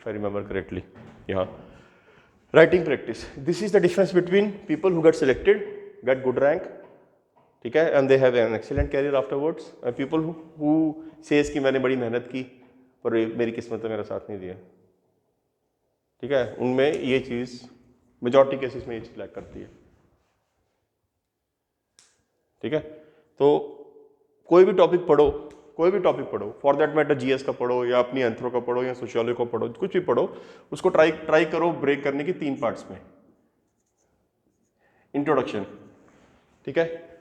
if I remember correctly. Yeah. Writing practice. This is the difference between people who get selected, get good rank, ठीक है, and they have an excellent career afterwards, and people who says कि मैंने बड़ी मेहनत की पर मेरी किस्मत ने मेरा साथ नहीं दिया, ठीक है, उनमें ये चीज़ मेजॉरिटी केसेस में ये चीज़ लैक करती है, ठीक है। तो कोई भी टॉपिक पढ़ो, फॉर दैट मैटर जीएस का पढ़ो या अपनी एंथ्रो का पढ़ो या सोशियोलॉजी का पढ़ो, कुछ भी पढ़ो, उसको ट्राई करो ब्रेक करने की 3 पार्ट्स में। इंट्रोडक्शन, ठीक है,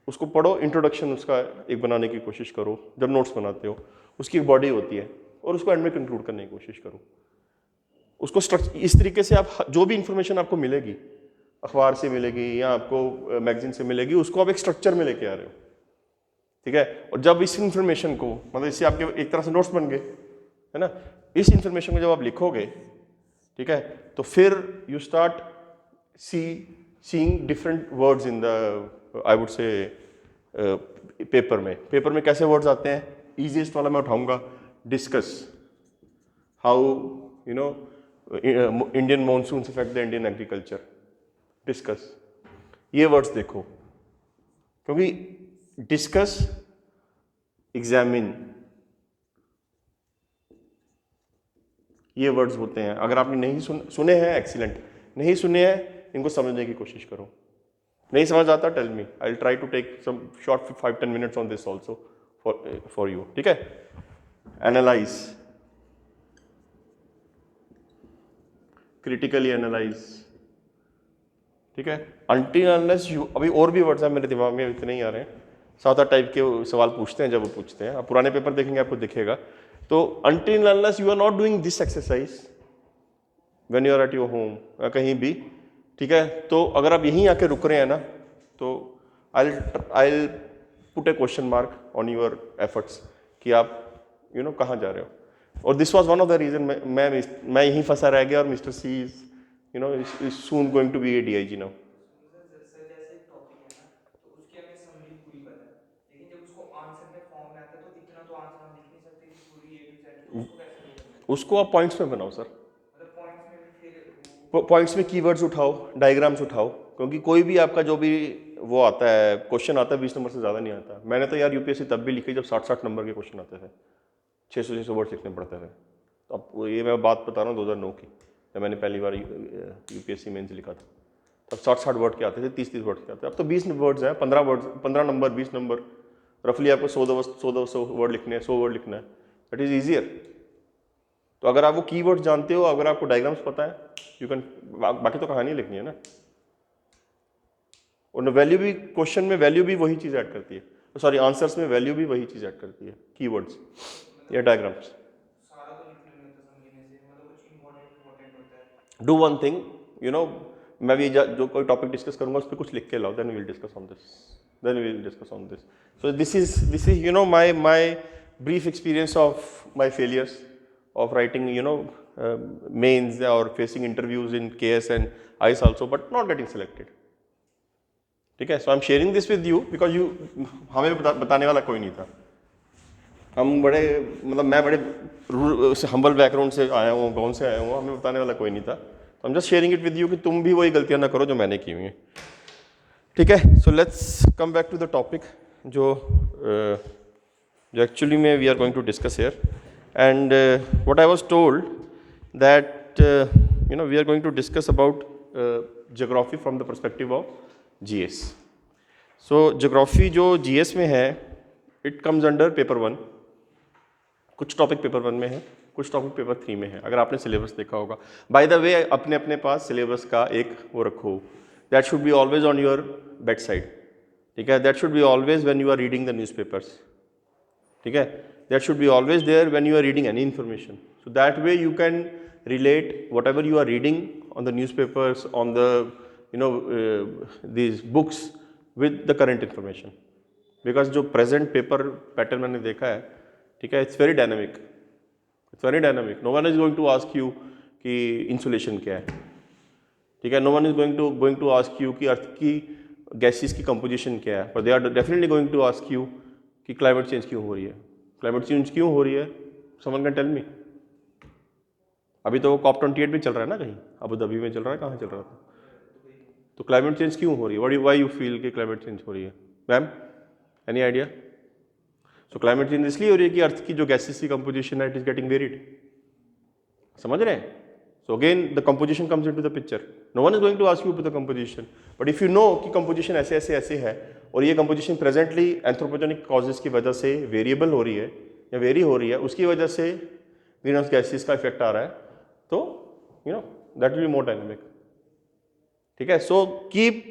उसको पढ़ो, इंट्रोडक्शन उसका एक बनाने की कोशिश करो, जब नोट्स बनाते हो उसकी एक बॉडी होती है और उसको एंड में कंक्लूड करने की कोशिश करो। उसको इस तरीके से आप जो भी इंफॉर्मेशन आपको मिलेगी, अखबार से मिलेगी या आपको मैगजीन से मिलेगी, उसको आप एक स्ट्रक्चर में लेके आ रहे हो, ठीक है। और जब इस इंफॉर्मेशन को, मतलब इससे आपके एक तरह से नोट्स बन गए, है ना, इस इंफॉर्मेशन को जब आप लिखोगे, ठीक है, तो फिर you start seeing different words in the, I would से, पेपर में कैसे वर्ड्स आते हैं। ईजीएस्ट वाला मैं उठाऊंगा, discuss how you know Indian monsoons affect the Indian agriculture, discuss, ये वर्ड्स देखो, क्योंकि डिस्कस, एग्जामिन, ये वर्ड्स होते हैं। अगर आपने नहीं सुने हैं, एक्सीलेंट, नहीं सुने हैं, इनको समझने की कोशिश करो। नहीं समझ आता, tell me, I will try to take some short 5-10 minutes on this also for you, ठीक है। एनालाइज, क्रिटिकली एनालाइज, ठीक है। अनटिल अनलेस यू, अभी और भी वर्ड्स हैं मेरे दिमाग में, इतने ही आ रहे हैं, 7-8 टाइप के सवाल पूछते हैं। जब वो पूछते हैं, आप पुराने पेपर देखेंगे आपको दिखेगा। तो until unless you are not doing this exercise when you are at your home या कहीं भी, ठीक है, तो अगर आप यहीं आके रुक रहे हैं ना, तो I put a question mark on your efforts कि आप यू नो कहाँ जा रहे हो। और this was one of the reason मैं यहीं फंसा रह गया, और mister C is you know is soon going to be a DIG now. उसको आप पॉइंट्स में बनाओ सर, पॉइंट्स में कीवर्ड्स उठाओ, डायग्राम्स उठाओ, क्योंकि कोई भी आपका जो भी वो आता है, क्वेश्चन आता है, 20 नंबर से ज़्यादा नहीं आता। मैंने तो यार यूपीएससी तब भी लिखी जब 60-60 नंबर के क्वेश्चन आते थे, 600 वर्ड लिखने पड़ते थे। तो अब ये मैं बात बता रहा हूँ 2009 की, जब मैंने पहली बार यूपीएससी मेंस लिखा था, तब 60-60 वर्ड के आते थे, 30-30 वर्ड के आते हैं। अब तो 20 वर्ड्स हैं, 15 नंबर, 20 नंबर, रफली आपको 100-200 वर्ड लिखने हैं, 100 वर्ड लिखना है, दैट इज ईजियर। तो अगर आप वो कीवर्ड जानते हो, अगर आपको डायग्राम्स पता है, यू कैन, बाकी तो कहानी लिखनी है ना। और वैल्यू भी, क्वेश्चन में वैल्यू भी वही चीज़ ऐड करती है, सॉरी आंसर्स में वैल्यू भी वही चीज़ ऐड करती है, कीवर्ड्स या diagrams. Do one thing, you know, मैं भी जो कोई टॉपिक डिस्कस करूंगा उस पर कुछ लिख के लाओ, then we will discuss on this, so this is you know my brief experience of my failures of writing, you know, mains or facing interviews in KS and ICE also, but not getting selected. ठीक है, so I'm sharing this with you because you, हमें बताने वाला कोई नहीं था। हम बड़े, मतलब मैं बड़े हम्बल बैकग्राउंड से आया हूँ, गाँव से आया हूँ, हमें बताने वाला कोई नहीं था। तो I'm just sharing it with you कि तुम भी वही गलतियाँ ना करो जो मैंने की हुई हैं, ठीक है। So let's come back to the topic जो actually we are going to discuss here, and what I was told that you know we are going to discuss about geography from the perspective of GS. So geography जो GS में है, it comes under paper 1, कुछ topic paper 1 में है, कुछ topic paper 3 में है, अगर आपने सिलेबस देखा होगा। बाय द वे, अपने अपने पास सिलेबस का एक वो रखो, that should be always on your bed side, ठीक है, that should be always when you are reading the newspapers, ठीक है, that should be always there when you are reading any information, so that way you can relate whatever you are reading on the newspapers, on the you know these books with the current information, because जो present paper pattern मैंने देखा है, ठीक है, it's very dynamic, no one is going to ask you कि insolation क्या है, ठीक है, no one is going to ask you कि अर्थ की गैसेस की कंपोजिशन क्या है, पर they are definitely going to ask you कि क्लाइमेट चेंज क्यों हो रही है, समवन कैन टेल मी, अभी तो COP28 भी चल रहा है ना, कहीं अबू धाबी में चल रहा है, कहाँ चल रहा था? तो क्लाइमेट चेंज क्यों हो रही है? वाई यू फील कि क्लाइमेट चेंज हो रही है मैम? Any idea? सो क्लाइमेट चेंज इसलिए हो रही है कि अर्थ की जो गैसेस की कंपोजिशन है इट इज गेटिंग वेरिड। समझ रहे हैं? So again the composition comes into the picture. No one is going to ask you the composition, but if you know कि कंपोजिशन ऐसे ऐसे ऐसे है और ये कंपोजिशन प्रेजेंटली एंथ्रोपोजेनिक कॉजेज की वजह से वेरिएबल हो रही है या वेरी हो रही है, उसकी वजह से ग्रीन हाउस गैसेस का इफेक्ट आ रहा है, तो you know that will be more dynamic. ठीक है, सो कीप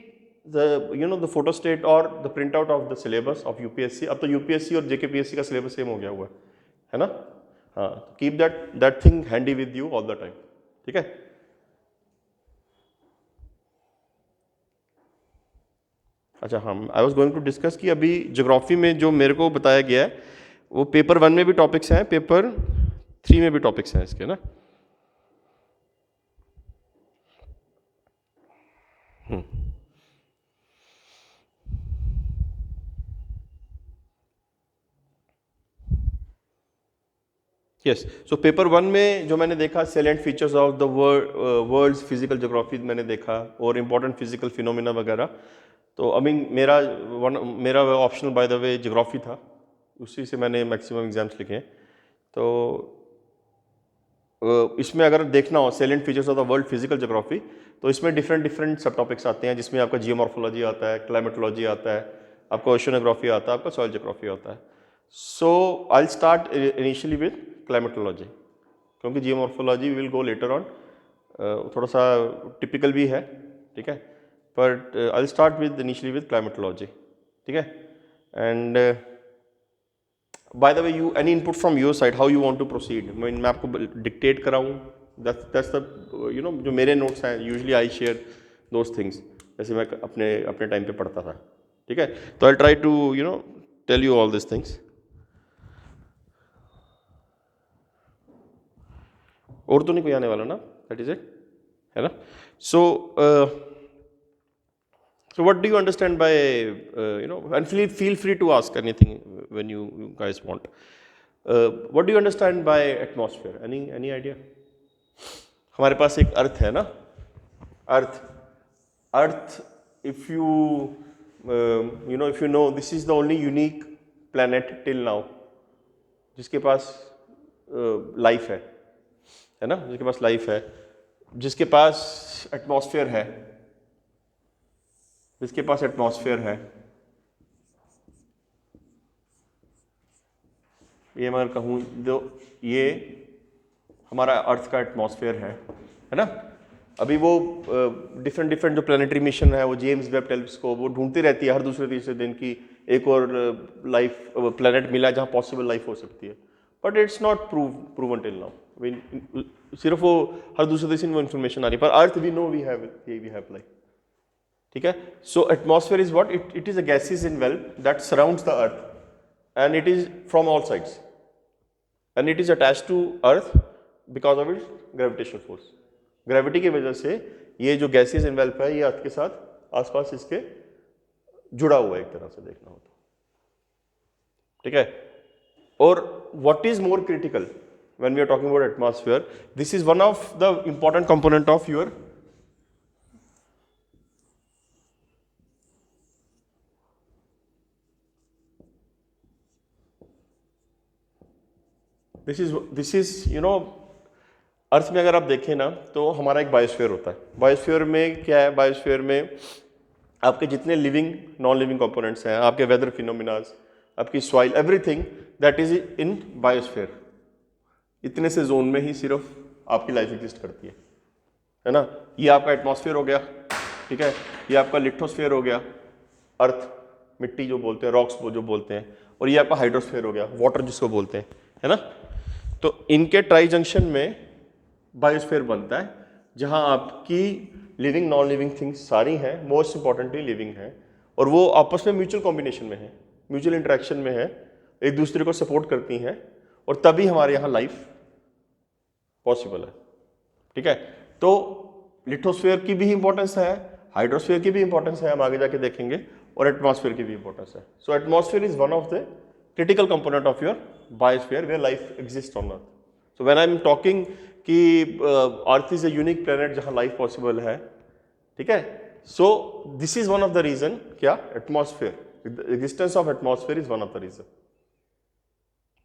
द फोटोस्टेट और the print out of the syllabus of UPSC. अब तो यूपीएससी और जेकेपीएससी का सिलेबस सेम हो गया हुआ है ना? हाँ, keep that thing handy with you all the time. ठीक है, अच्छा hmm I was going to discuss कि अभी ज्योग्राफी में जो मेरे को बताया गया है वो पेपर 1 में भी टॉपिक्स हैं, पेपर 3 में भी टॉपिक्स हैं इसके ना। यस, सो पेपर 1 में जो मैंने देखा salient features of the world's physical geography मैंने देखा और इम्पोर्टेंट फिजिकल फिनोमिना वगैरह। तो आई मीन मेरा optional by the way geography था, उसी से मैंने मैक्सिमम एग्जाम्स लिखे हैं। तो इसमें अगर देखना हो salient features of the world physical geography, तो इसमें डिफरेंट सब टॉपिक्स आते हैं, जिसमें आपका जियोमॉर्फोलॉजी आता है, क्लाइमेटोलॉजी आता है, आपका ओशनोग्राफी आता है, आपका सॉइल ज्योग्राफी आता है। So I start initially with climatology, क्योंकि geomorphology will go later on, थोड़ा सा टिपिकल भी है, ठीक है, but I start with initially with climatology. ठीक है, and by the way you any input from your side how you want to proceed? मैं आपको डिक्टेट कराऊँ? दैट्स द यू नो जो मेरे नोट्स हैं usually I share those things, जैसे मैं अपने टाइम पे पढ़ता था। ठीक है, तो I try to you know tell you all this things. और तो नहीं कोई आने वाला ना? दैट इज इट, है ना? सो what do you understand by and feel free to ask anything when you guys want. What do you understand by atmosphere? Any idea? हमारे पास एक अर्थ है ना, अर्थ if you know this is the only unique planet till now जिसके पास life है ना, जिसके पास life है, जिसके पास एटमॉस्फेयर है, जिसके पास एटमॉस्फेयर है। ये मैं कहूँ जो ये हमारा अर्थ का एटमॉस्फेयर है ना। अभी वो डिफरेंट जो प्लानिटरी मिशन है, वो जेम्स वेब टेलीस्कोप वो ढूंढती रहती है हर दूसरे तीसरे दिन की एक और लाइफ प्लानट मिला जहाँ पॉसिबल लाइफ हो सकती है, but it's not proven till now. सिर्फ वो हर दूसरे तीसरे दिन वो इन्फॉर्मेशन आ रही है, पर earth we know we have life. ठीक है, so atmosphere is what? It is a gases envelope that surrounds the earth and it is from all sides and it is attached to earth because of its gravitational force. Gravity की वजह से ये जो gases envelope है ये अर्थ के साथ आसपास इसके जुड़ा हुआ है एक तरह से देखना हो तो। ठीक है, और what is more critical when we are talking about atmosphere, this is one of the important component of your this is you know earth में अगर आप देखें ना तो हमारा एक बायोस्फीयर होता है। बायोस्फीयर में क्या है? बायोस्फीयर में आपके जितने लिविंग नॉन लिविंग कंपोनेंट्स हैं, आपके वेदर फिनोमिनाज, आपकी soil, everything that is in biosphere, इतने से जोन में ही सिर्फ आपकी लाइफ एग्जिस्ट करती है ना। ये आपका एटमॉस्फेयर हो गया, ठीक है, ये आपका लिथोस्फेयर हो गया, अर्थ मिट्टी जो बोलते हैं, रॉक्स जो बोलते हैं, और ये आपका हाइड्रोस्फेयर हो गया, वाटर जिसको बोलते हैं, है ना। तो इनके ट्राई जंक्शन में बायोस्फीयर बनता है, जहां आपकी लिविंग नॉन लिविंग थिंग्स सारी हैं, मोस्ट इंपॉर्टेंटली लिविंग हैं, और वो आपस में म्यूचुअल कॉम्बिनेशन में है, म्यूचुअल इंटरेक्शन में है, एक दूसरे को सपोर्ट करती हैं, और तभी हमारे यहाँ लाइफ पॉसिबल है। ठीक है, तो लिथोस्फीयर की भी इंपॉर्टेंस है, हाइड्रोस्फीयर की भी इंपॉर्टेंस है, हम आगे जाके देखेंगे, और एटमॉस्फेयर की भी इंपॉर्टेंस है। So atmosphere is one of the critical component of your biosphere where life exists on earth. So when I'm talking कि earth is a unique planet जहां लाइफ पॉसिबल है, ठीक है। So this is one of the reason, क्या, atmosphere, existence of atmosphere is one of the reason,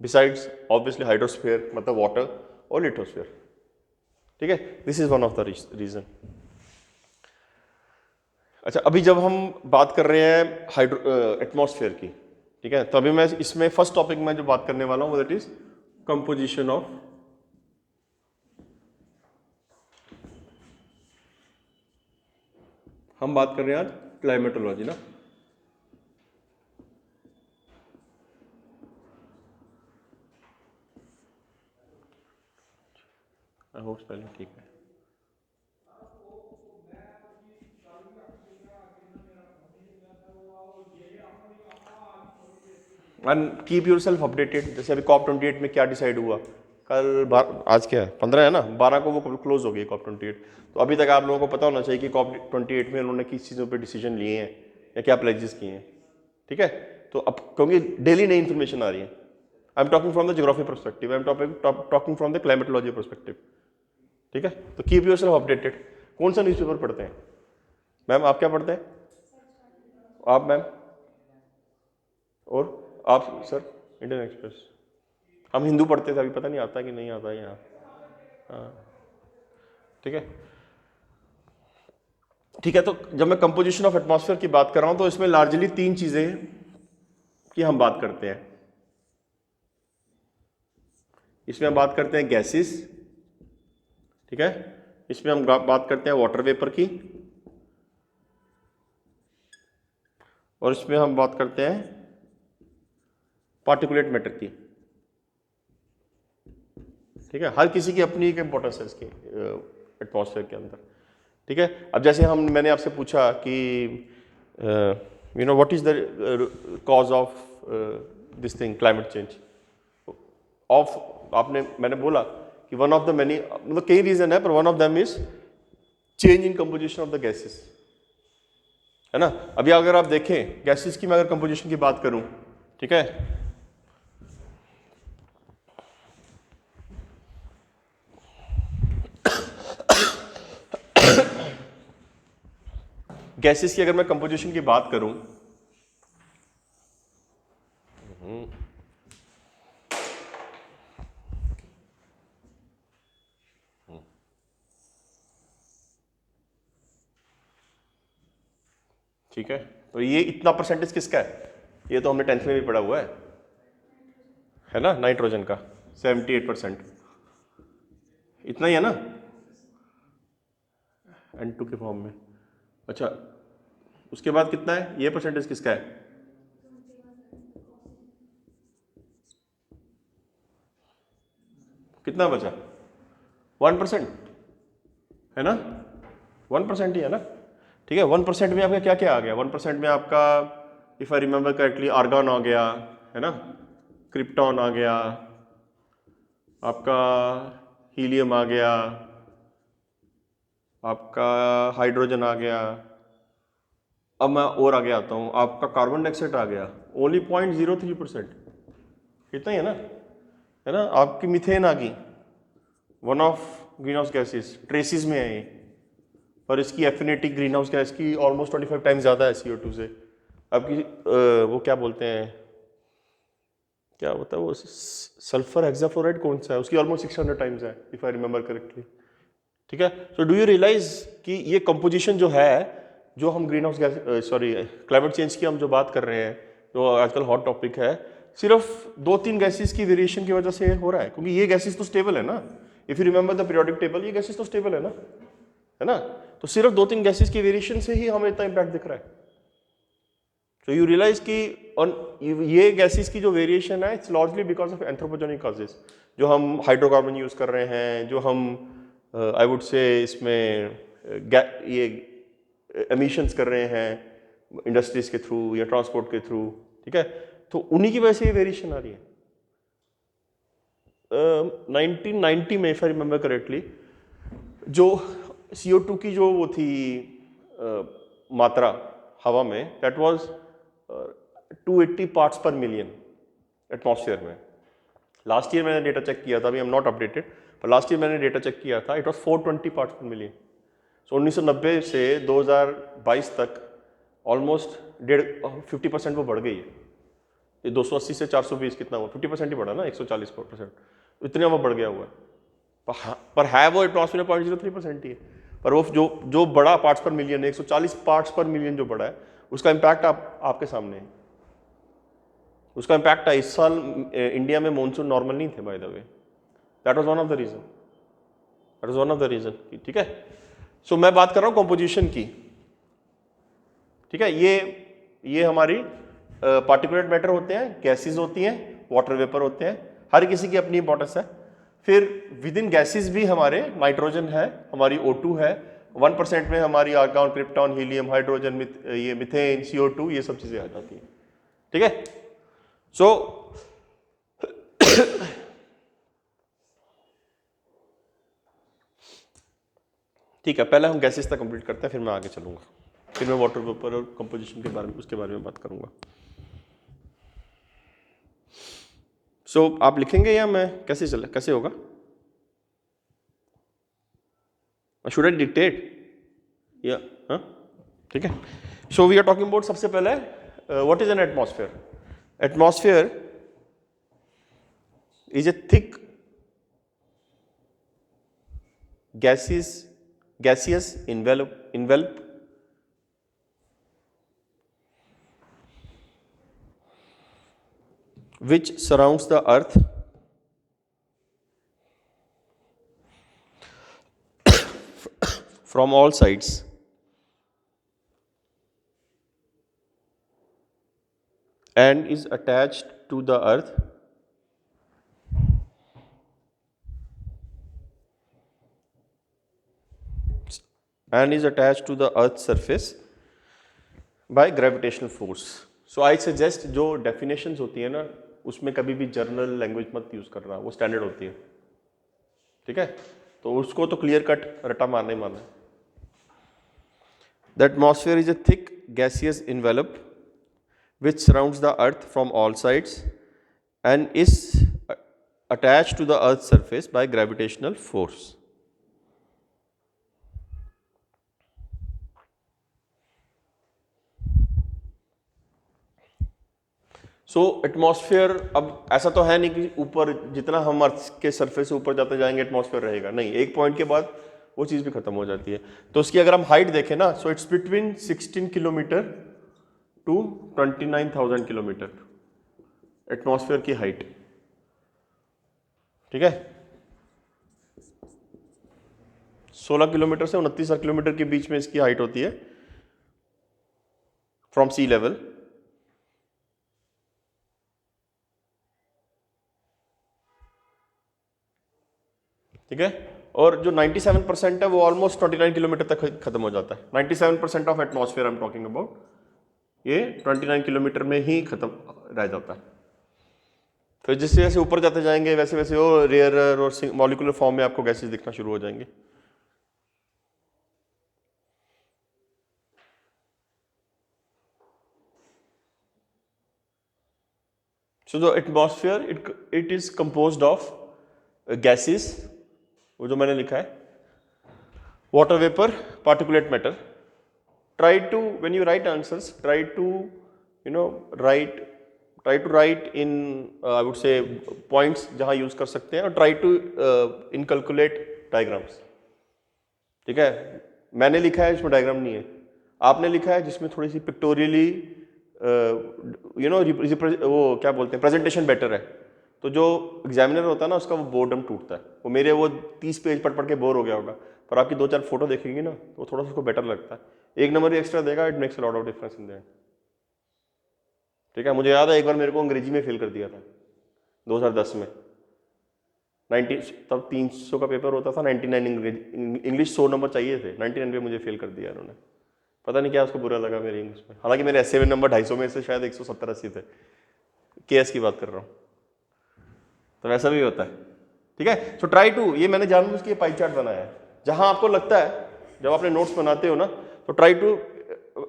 besides obviously hydrosphere मतलब water और lithosphere, ठीक है। This is one of the reason. अच्छा, अभी जब हम बात कर रहे हैं एटमॉस्फेयर की, ठीक है, तो अभी मैं इसमें फर्स्ट टॉपिक में जो बात करने वाला हूं दैट इज कंपोजिशन ऑफ हम बात कर रहे हैं आज क्लाइमेटोलॉजी ना। आई होप स्पेलिंग ठीक है। And keep your self updated. जैसे अभी COP28 में क्या डिसाइड हुआ, कल आज क्या है 15 है ना, 12 को वो क्लोज हो गई COP28। तो अभी तक आप लोगों को पता होना चाहिए कि COP28 में उन्होंने किस चीज़ों पे डिसीजन लिए हैं या क्या प्लेजेस किए हैं, ठीक है। तो अब क्योंकि डेली नई इन्फॉर्मेशन आ रही है, I am talking from the geography perspective, I am talking from the climatology perspective, ठीक है। तो कीप योर सेल्फ अपडेटेड। कौन सा न्यूज़पेपर पढ़ते हैं मैम, आप क्या पढ़ते हैं? आप मैम, और आप सर? Indian express. हम हिंदू पढ़ते थे, अभी पता नहीं आता कि नहीं आता यहाँ, हाँ, ठीक है। ठीक है, तो जब मैं कंपोजिशन ऑफ एटमॉस्फेयर की बात कर रहा हूं तो इसमें लार्जली 3 चीजें की हम बात करते हैं। इसमें हम बात करते हैं गैसेस, ठीक है। इसमें हम बात करते हैं वाटर वेपर की, और इसमें हम बात करते हैं पार्टिकुलेट मैटर की, ठीक है। हर किसी की अपनी एक इंपॉर्टेंस है इसकी एटमॉस्फेयर के अंदर, ठीक है। अब जैसे मैंने आपसे पूछा कि you know what is the cause of this thing climate change मैंने बोला कि वन ऑफ द मेनी, मतलब कई रीजन है पर one of them is change in composition of the gases, है ना। अभी अगर आप देखें गैसेस की, मैं अगर कंपोजिशन की बात करूं, ठीक है, गैसेस की अगर मैं कंपोजिशन की बात करूं, ठीक है, तो ये इतना परसेंटेज किसका है? ये तो हमने 10th में भी पढ़ा हुआ है ना, नाइट्रोजन का 78%, इतना ही है ना N2 के फॉर्म में। अच्छा, उसके बाद कितना है, ये परसेंटेज किसका है? कितना बचा? 1% है ना, 1% ही है ना, ठीक है। 1% में आपका क्या क्या आ गया? 1% में आपका, if I remember correctly, argon आ गया, है ना, क्रिप्टॉन आ गया, आपका हीलियम आ गया, आपका हाइड्रोजन आ गया। अब मैं और आगे आता हूँ, आपका कार्बन डाइऑक्साइड आ गया, ओनली 0.03%, इतना ही है ना। आपकी मीथेन आ गई, one of green house gases, traces में है ये, और इसकी एफिनिटी ग्रीन हाउस गैस की ऑलमोस्ट 25 टाइम्स ज़्यादा है CO2 से। आपकी वो क्या बोलते हैं, क्या होता है वो, सल्फर हेक्साफ्लोराइड कौन सा है, उसकी ऑलमोस्ट 600 टाइम्स है, इफ आई रिमेंबर करेक्टली, ठीक है। सो डू यू रियलाइज कि ये कंपोजिशन जो है, जो हम green house gas climate change की हम जो बात कर रहे हैं, जो आजकल हॉट टॉपिक है, सिर्फ 2-3 गैसेस की वेरिएशन की वजह से हो रहा है, क्योंकि ये गैसेस तो स्टेबल है ना। If you remember the periodic table, ये गैसेस तो स्टेबल है ना, तो सिर्फ 2-3 गैसेस की वेरिएशन से ही हमें इतना इम्पैक्ट दिख रहा है। तो यू रियलाइज कि ये गैसेस की जो वेरिएशन है, it's largely because of anthropogenic causes, जो हम हाइड्रोकार्बन यूज कर रहे हैं, जो हम आई वुड से इसमें ये एमिशंस कर रहे हैं इंडस्ट्रीज के थ्रू या ट्रांसपोर्ट के थ्रू, ठीक है। तो उन्हीं की वजह से ये वेरिएशन आ रही है। 1990 में, इफ आई रिमेंबर करेक्टली, जो CO2 की जो वो थी मात्रा हवा में, दैट वाज 280 पार्ट्स पर मिलियन एटमॉस्फेयर में। लास्ट ईयर मैंने डेटा चेक किया था, अभी आई एम नॉट अपडेटेड, पर लास्ट ईयर मैंने डेटा चेक किया था, इट वॉज 420 पार्ट्स पर मिलियन। सो 1990 से 2022 तक ऑलमोस्ट 50% वो बढ़ गई है। ये 280 से 420 कितना हुआ, 50% ही बढ़ा ना, 140%, इतना वो बढ़ गया हुआ है। पर है वो एटमॉस्फेयर 0.03% ही है, पर वो जो बड़ा पार्ट्स पर मिलियन है, 140 पार्ट्स पर मिलियन जो बड़ा है, उसका इम्पैक्ट आपके सामने है। उसका इम्पैक्ट है, इस साल इंडिया में मॉनसून नॉर्मल नहीं थे by the way, that was one of the reason, that was one of the reason. ठीक है, सो मैं बात कर रहा हूँ कंपोजिशन की। ठीक है, ये हमारी पार्टिकुलेट मैटर होते हैं, गैसेस होती हैं, वाटर वेपर होते हैं, हर किसी की अपनी इंपॉर्टेंस है। फिर विद इन गैसेस भी हमारे नाइट्रोजन है, हमारी O2 है, 1% में हमारी आर्गॉन, क्रिप्टॉन, हीलियम, हाइड्रोजन, ये मिथेन, CO2, ये सब चीजें आ जाती हैं। ठीक है, सो ठीक है, पहले हम गैसेस तक कंप्लीट करते हैं, फिर मैं आगे चलूंगा, फिर मैं वाटर वेपर और कंपोजिशन के बारे में, उसके बारे में बात करूंगा। सो आप लिखेंगे या मैं कैसे होगा? शुड आई डिक्टेट या हाँ? ठीक है, so we are talking about, सबसे पहले what is an atmosphere? Atmosphere is a thick gaseous envelope which surrounds the earth from all sides and is attached to the earth earth's surface by gravitational force. So I suggest जो definitions होती है ना, उसमें कभी भी journal language मत use करना, वो स्टैंडर्ड होती है। ठीक है, तो उसको तो क्लियर कट रटा मारना ही मारना है। The atmosphere is a thick gaseous envelope which surrounds the earth from all sides and is attached to the earth's surface by gravitational force. So atmosphere, अब ऐसा तो है नहीं कि ऊपर जितना हम अर्थ के सरफेस से ऊपर जाते जाएंगे एटमॉस्फेयर रहेगा, नहीं, एक पॉइंट के बाद वो चीज़ भी खत्म हो जाती है। तो उसकी अगर हम हाइट देखें ना, so it's between 16 kilometre to 29,000 kilometre atmosphere की हाइट। ठीक है, 16 किलोमीटर से 29,000 किलोमीटर के बीच में इसकी हाइट होती है फ्रॉम सी लेवल। ठीक है, और जो 97% है वो ऑलमोस्ट 29 किलोमीटर तक खत्म हो जाता है। 97% of atmosphere I am talking about, ये 29 किलोमीटर में ही खत्म रह जाता है। फिर जैसे जैसे ऊपर जाते जाएंगे वैसे वैसे वो रेयरर और मॉलिक्यूलर फॉर्म में आपको गैसेस दिखना शुरू हो जाएंगे। So the atmosphere it is composed of gases, वो जो मैंने लिखा है, water vapour, particulate matter. Try to, when you write answers, try to write in I would say points जहां यूज कर सकते हैं, और ट्राई टू इनकैलकुलेट डायग्राम्स। ठीक है, मैंने लिखा है इसमें डायग्राम नहीं है, आपने लिखा है जिसमें थोड़ी सी पिक्टोरियली वो क्या बोलते हैं, प्रेजेंटेशन बेटर है। तो जो एग्जामिनर होता है ना, उसका वो बोर्डम टूटता है। वो मेरे वो 30 पेज पढ़ के बोर हो गया होगा, पर आपकी 2-4 फोटो देखेंगे ना, तो थोड़ा सा उसको बेटर लगता है, 1 नंबर भी एक्स्ट्रा देगा, it makes a lot of difference in the end. ठीक है, मुझे याद है एक बार मेरे को अंग्रेजी में फेल कर दिया था 2010 में, 90, तब 300 का पेपर होता था, 99 इंग्लिश 100 नंबर चाहिए थे, 99 पे मुझे फेल कर दिया उन्होंने। पता नहीं क्या उसको बुरा लगा मेरी इंग्लिश में, हालांकि मेरे एसए में नंबर 250 में से शायद 170-80 थे, केएस की बात कर रहा हूँ। तो वैसा भी होता है। ठीक है, सो ट्राई टू, ये मैंने जानबूझ के पाई चार्ट बनाया है, जहां आपको लगता है जब आपने नोट्स बनाते हो ना, तो try to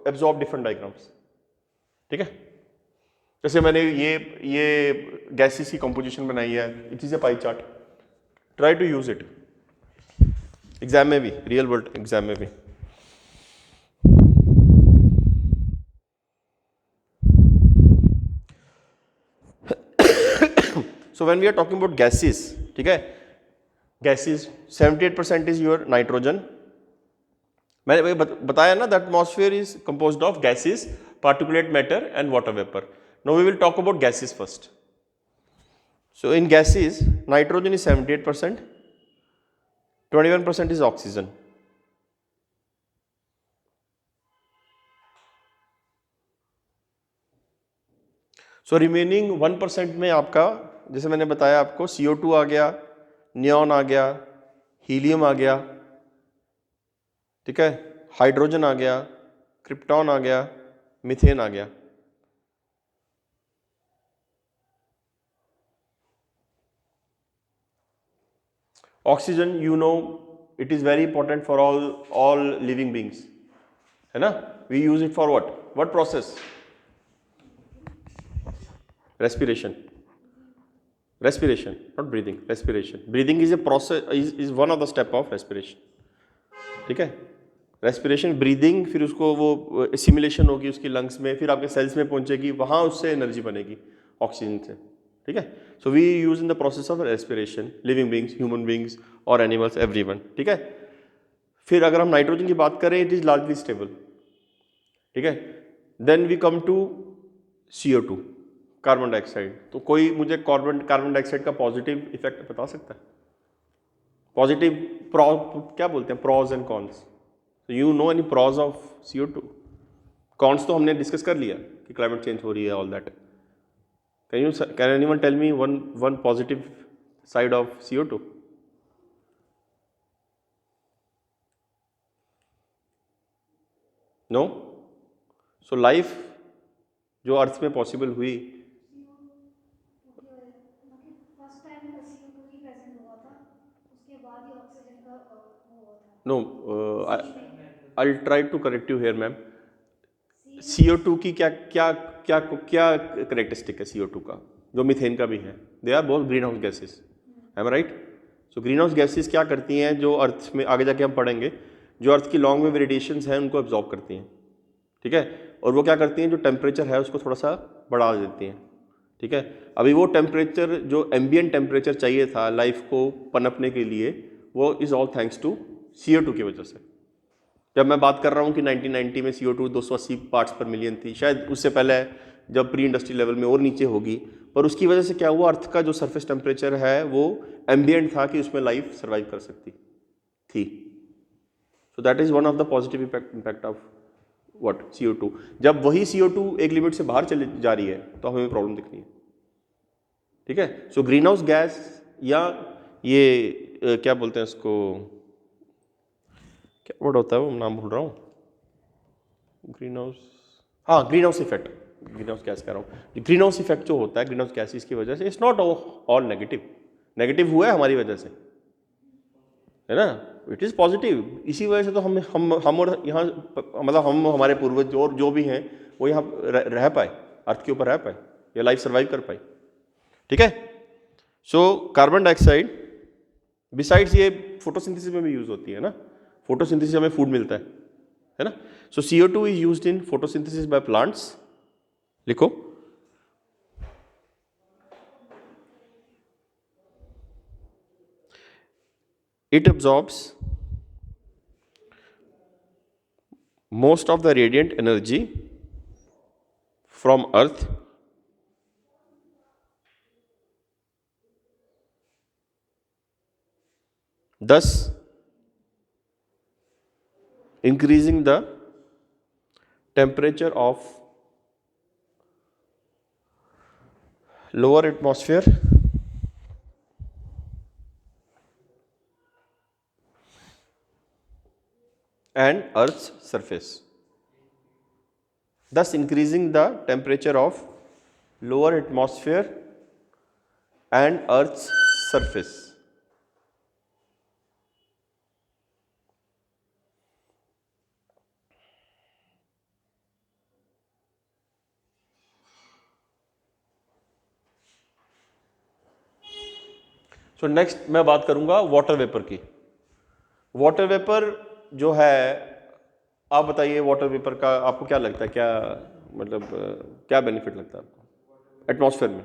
absorb different diagrams. ठीक है, जैसे मैंने ये गैसेस की कंपोजिशन बनाई है, it is a pie chart. Try to use it exam में भी, रियल वर्ल्ड एग्जाम में भी. So when we are talking about gases, ठीक है, gases 78% is your nitrogen. मैंने बताया ना, the atmosphere is composed of gases, particulate matter and water vapor. Now we will talk about gases first. So in gases, nitrogen is 78%, 21% is oxygen. So remaining 1% में आपका, जैसे मैंने बताया आपको, CO2 आ गया, नियॉन आ गया, हीलियम आ गया, ठीक है, हाइड्रोजन आ गया, क्रिप्टॉन आ गया, मीथेन आ गया. Oxygen, you know, it is very important for all living beings, है ना. We use it for what process? respiration, not breathing, respiration. Breathing is a process, is one of the step of respiration, ठीक है. Respiration, breathing, फिर उसको वो simulation होगी उसकी lungs में, फिर आपके सेल्स में पहुंचेगी, वहाँ उससे एनर्जी बनेगी ऑक्सीजन से, ठीक है. So we use in the process of respiration, living beings, human beings और एनिमल्स, एवरीवन, ठीक है. फिर अगर हम नाइट्रोजन की बात करें, इट इज लार्जली स्टेबल, ठीक है. Then we come to CO2, carbon dioxide. तो कोई मुझे कार्बन डाइऑक्साइड का पॉजिटिव इफेक्ट बता सकता है? पॉजिटिव क्या बोलते हैं, pros and cons. You know any pros of CO2? Cons तो हमने डिस्कस कर लिया कि क्लाइमेट चेंज हो रही है, all that. Can anyone tell me one positive side of CO2? No. So life जो अर्थ में पॉसिबल हुई, no, I try to correct you here ma'am. CO2 की क्या क्या क्या क्या करेक्टरिस्टिक है CO2 का, जो मीथेन का भी है? They are both greenhouse gases, am I right? So greenhouse gases क्या करती हैं, जो अर्थ में आगे जाके हम पढ़ेंगे, जो अर्थ की लॉन्ग वेव रेडिएशंस हैं उनको एब्जॉर्ब करती हैं, ठीक है. और वो क्या करती हैं, जो टेम्परेचर है उसको थोड़ा सा बढ़ा देती हैं, ठीक है. अभी वो टेम्परेचर, जो एम्बियंट टेम्परेचर चाहिए था लाइफ को पनपने के लिए, वो is all thanks to CO2 की वजह से. जब मैं बात कर रहा हूँ कि 1990 में CO2 280 पार्ट्स पर मिलियन थी, शायद उससे पहले जब प्री इंडस्ट्री लेवल में और नीचे होगी, पर उसकी वजह से क्या हुआ, अर्थ का जो सरफेस टेम्परेचर है वो एम्बियंट था कि उसमें लाइफ सर्वाइव कर सकती थी. So that is one of the positive impact of what, CO2. जब वही CO2 एक लिमिट से बाहर चली जा रही है तो हमें प्रॉब्लम दिखनी है, ठीक है. सो ग्रीन हाउस गैस, या ये क्या बोलते हैं इसको, क्या वर्ड होता है वो, नाम भूल रहा हूँ, ग्रीन हाउस, हाँ, green house effect, green house gas कह रहा हूँ. ग्रीन हाउस इफेक्ट जो होता है ग्रीन हाउस गैसेस की वजह से, it's not all negative. Negative हुआ है हमारी वजह से, है ना, इट इज़ पॉजिटिव. इसी वजह से तो हम और यहाँ, मतलब हम, हमारे पूर्वज और जो भी हैं वो यहाँ रह पाए, अर्थ के ऊपर रह पाए, या लाइफ सर्वाइव कर पाई, ठीक है. सो कार्बन डाइऑक्साइड बिसाइड्स ये फोटोसिंथेसिस में भी यूज होती है ना, फोटोसिंथेसिस हमें फूड मिलता है ना. सो CO2 is used in photosynthesis by plants. लिखो, it absorbs most of the radiant energy from earth, thus increasing the temperature of lower atmosphere and Earth's surface. Thus increasing the temperature of lower atmosphere and Earth's surface. So next मैं बात करूंगा water vapour की। Water vapour जो है, आप बताइए water vapour का आपको क्या लगता है, क्या मतलब क्या बेनिफिट लगता है आपको एटमॉस्फेयर में?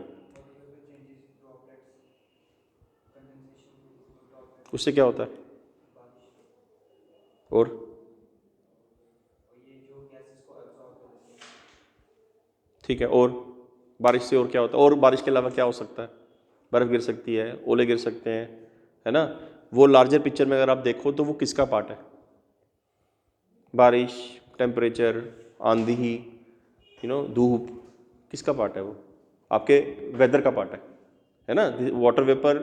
उससे क्या होता है? और ठीक है, और बारिश से और क्या होता है? और बारिश के अलावा क्या हो सकता है? बर्फ़ गिर सकती है, ओले गिर सकते हैं, है ना? वो लार्जर पिक्चर में अगर आप देखो तो वो किसका पार्ट है? बारिश, टेम्परेचर, आंधी, धूप, किसका पार्ट है वो? आपके वेदर का पार्ट है ना? वाटर वेपर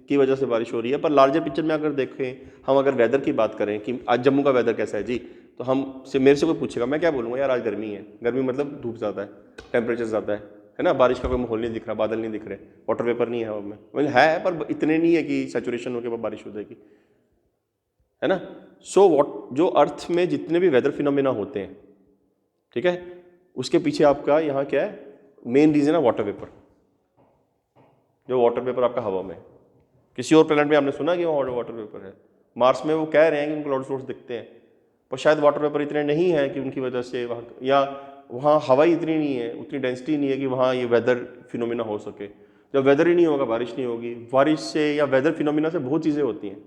की वजह से बारिश हो रही है। पर लार्जर पिक्चर में अगर देखें, हम अगर वेदर की बात करें कि आज जम्मू का वेदर कैसा है जी, तो मेरे से कोई पूछेगा, मैं क्या बोलूँगा, यार आज गर्मी है। गर्मी मतलब धूप ज़्यादा है, टेम्परेचर ज़्यादा है ना? बारिश का कोई माहौल नहीं दिख रहा, बादल नहीं दिख रहे, वाटर वेपर नहीं है हवा में, मतलब है पर इतने नहीं है कि सैचुरेशन होकर बाद बारिश हो जाएगी, है ना? सो जो अर्थ में जितने भी वेदर फिनोमिना होते हैं, ठीक है, उसके पीछे आपका यहाँ क्या है, मेन रीजन है वाटर वेपर। जो वाटर वेपर आपका हवा में, किसी और प्लेनेट में आपने सुना कि वहाँ वाटर वेपर है? मार्स में वो कह रहे हैं कि उनको क्लाउड सोर्स दिखते हैं, पर शायद वाटर वेपर इतने नहीं है कि उनकी वजह से वहाँ, या वहाँ हवा ही इतनी नहीं है, उतनी डेंसिटी नहीं है कि वहाँ ये वेदर फिनोमिना हो सके। जब वेदर ही नहीं होगा, बारिश नहीं होगी। बारिश से या वेदर फिनोमिना से बहुत चीज़ें होती हैं।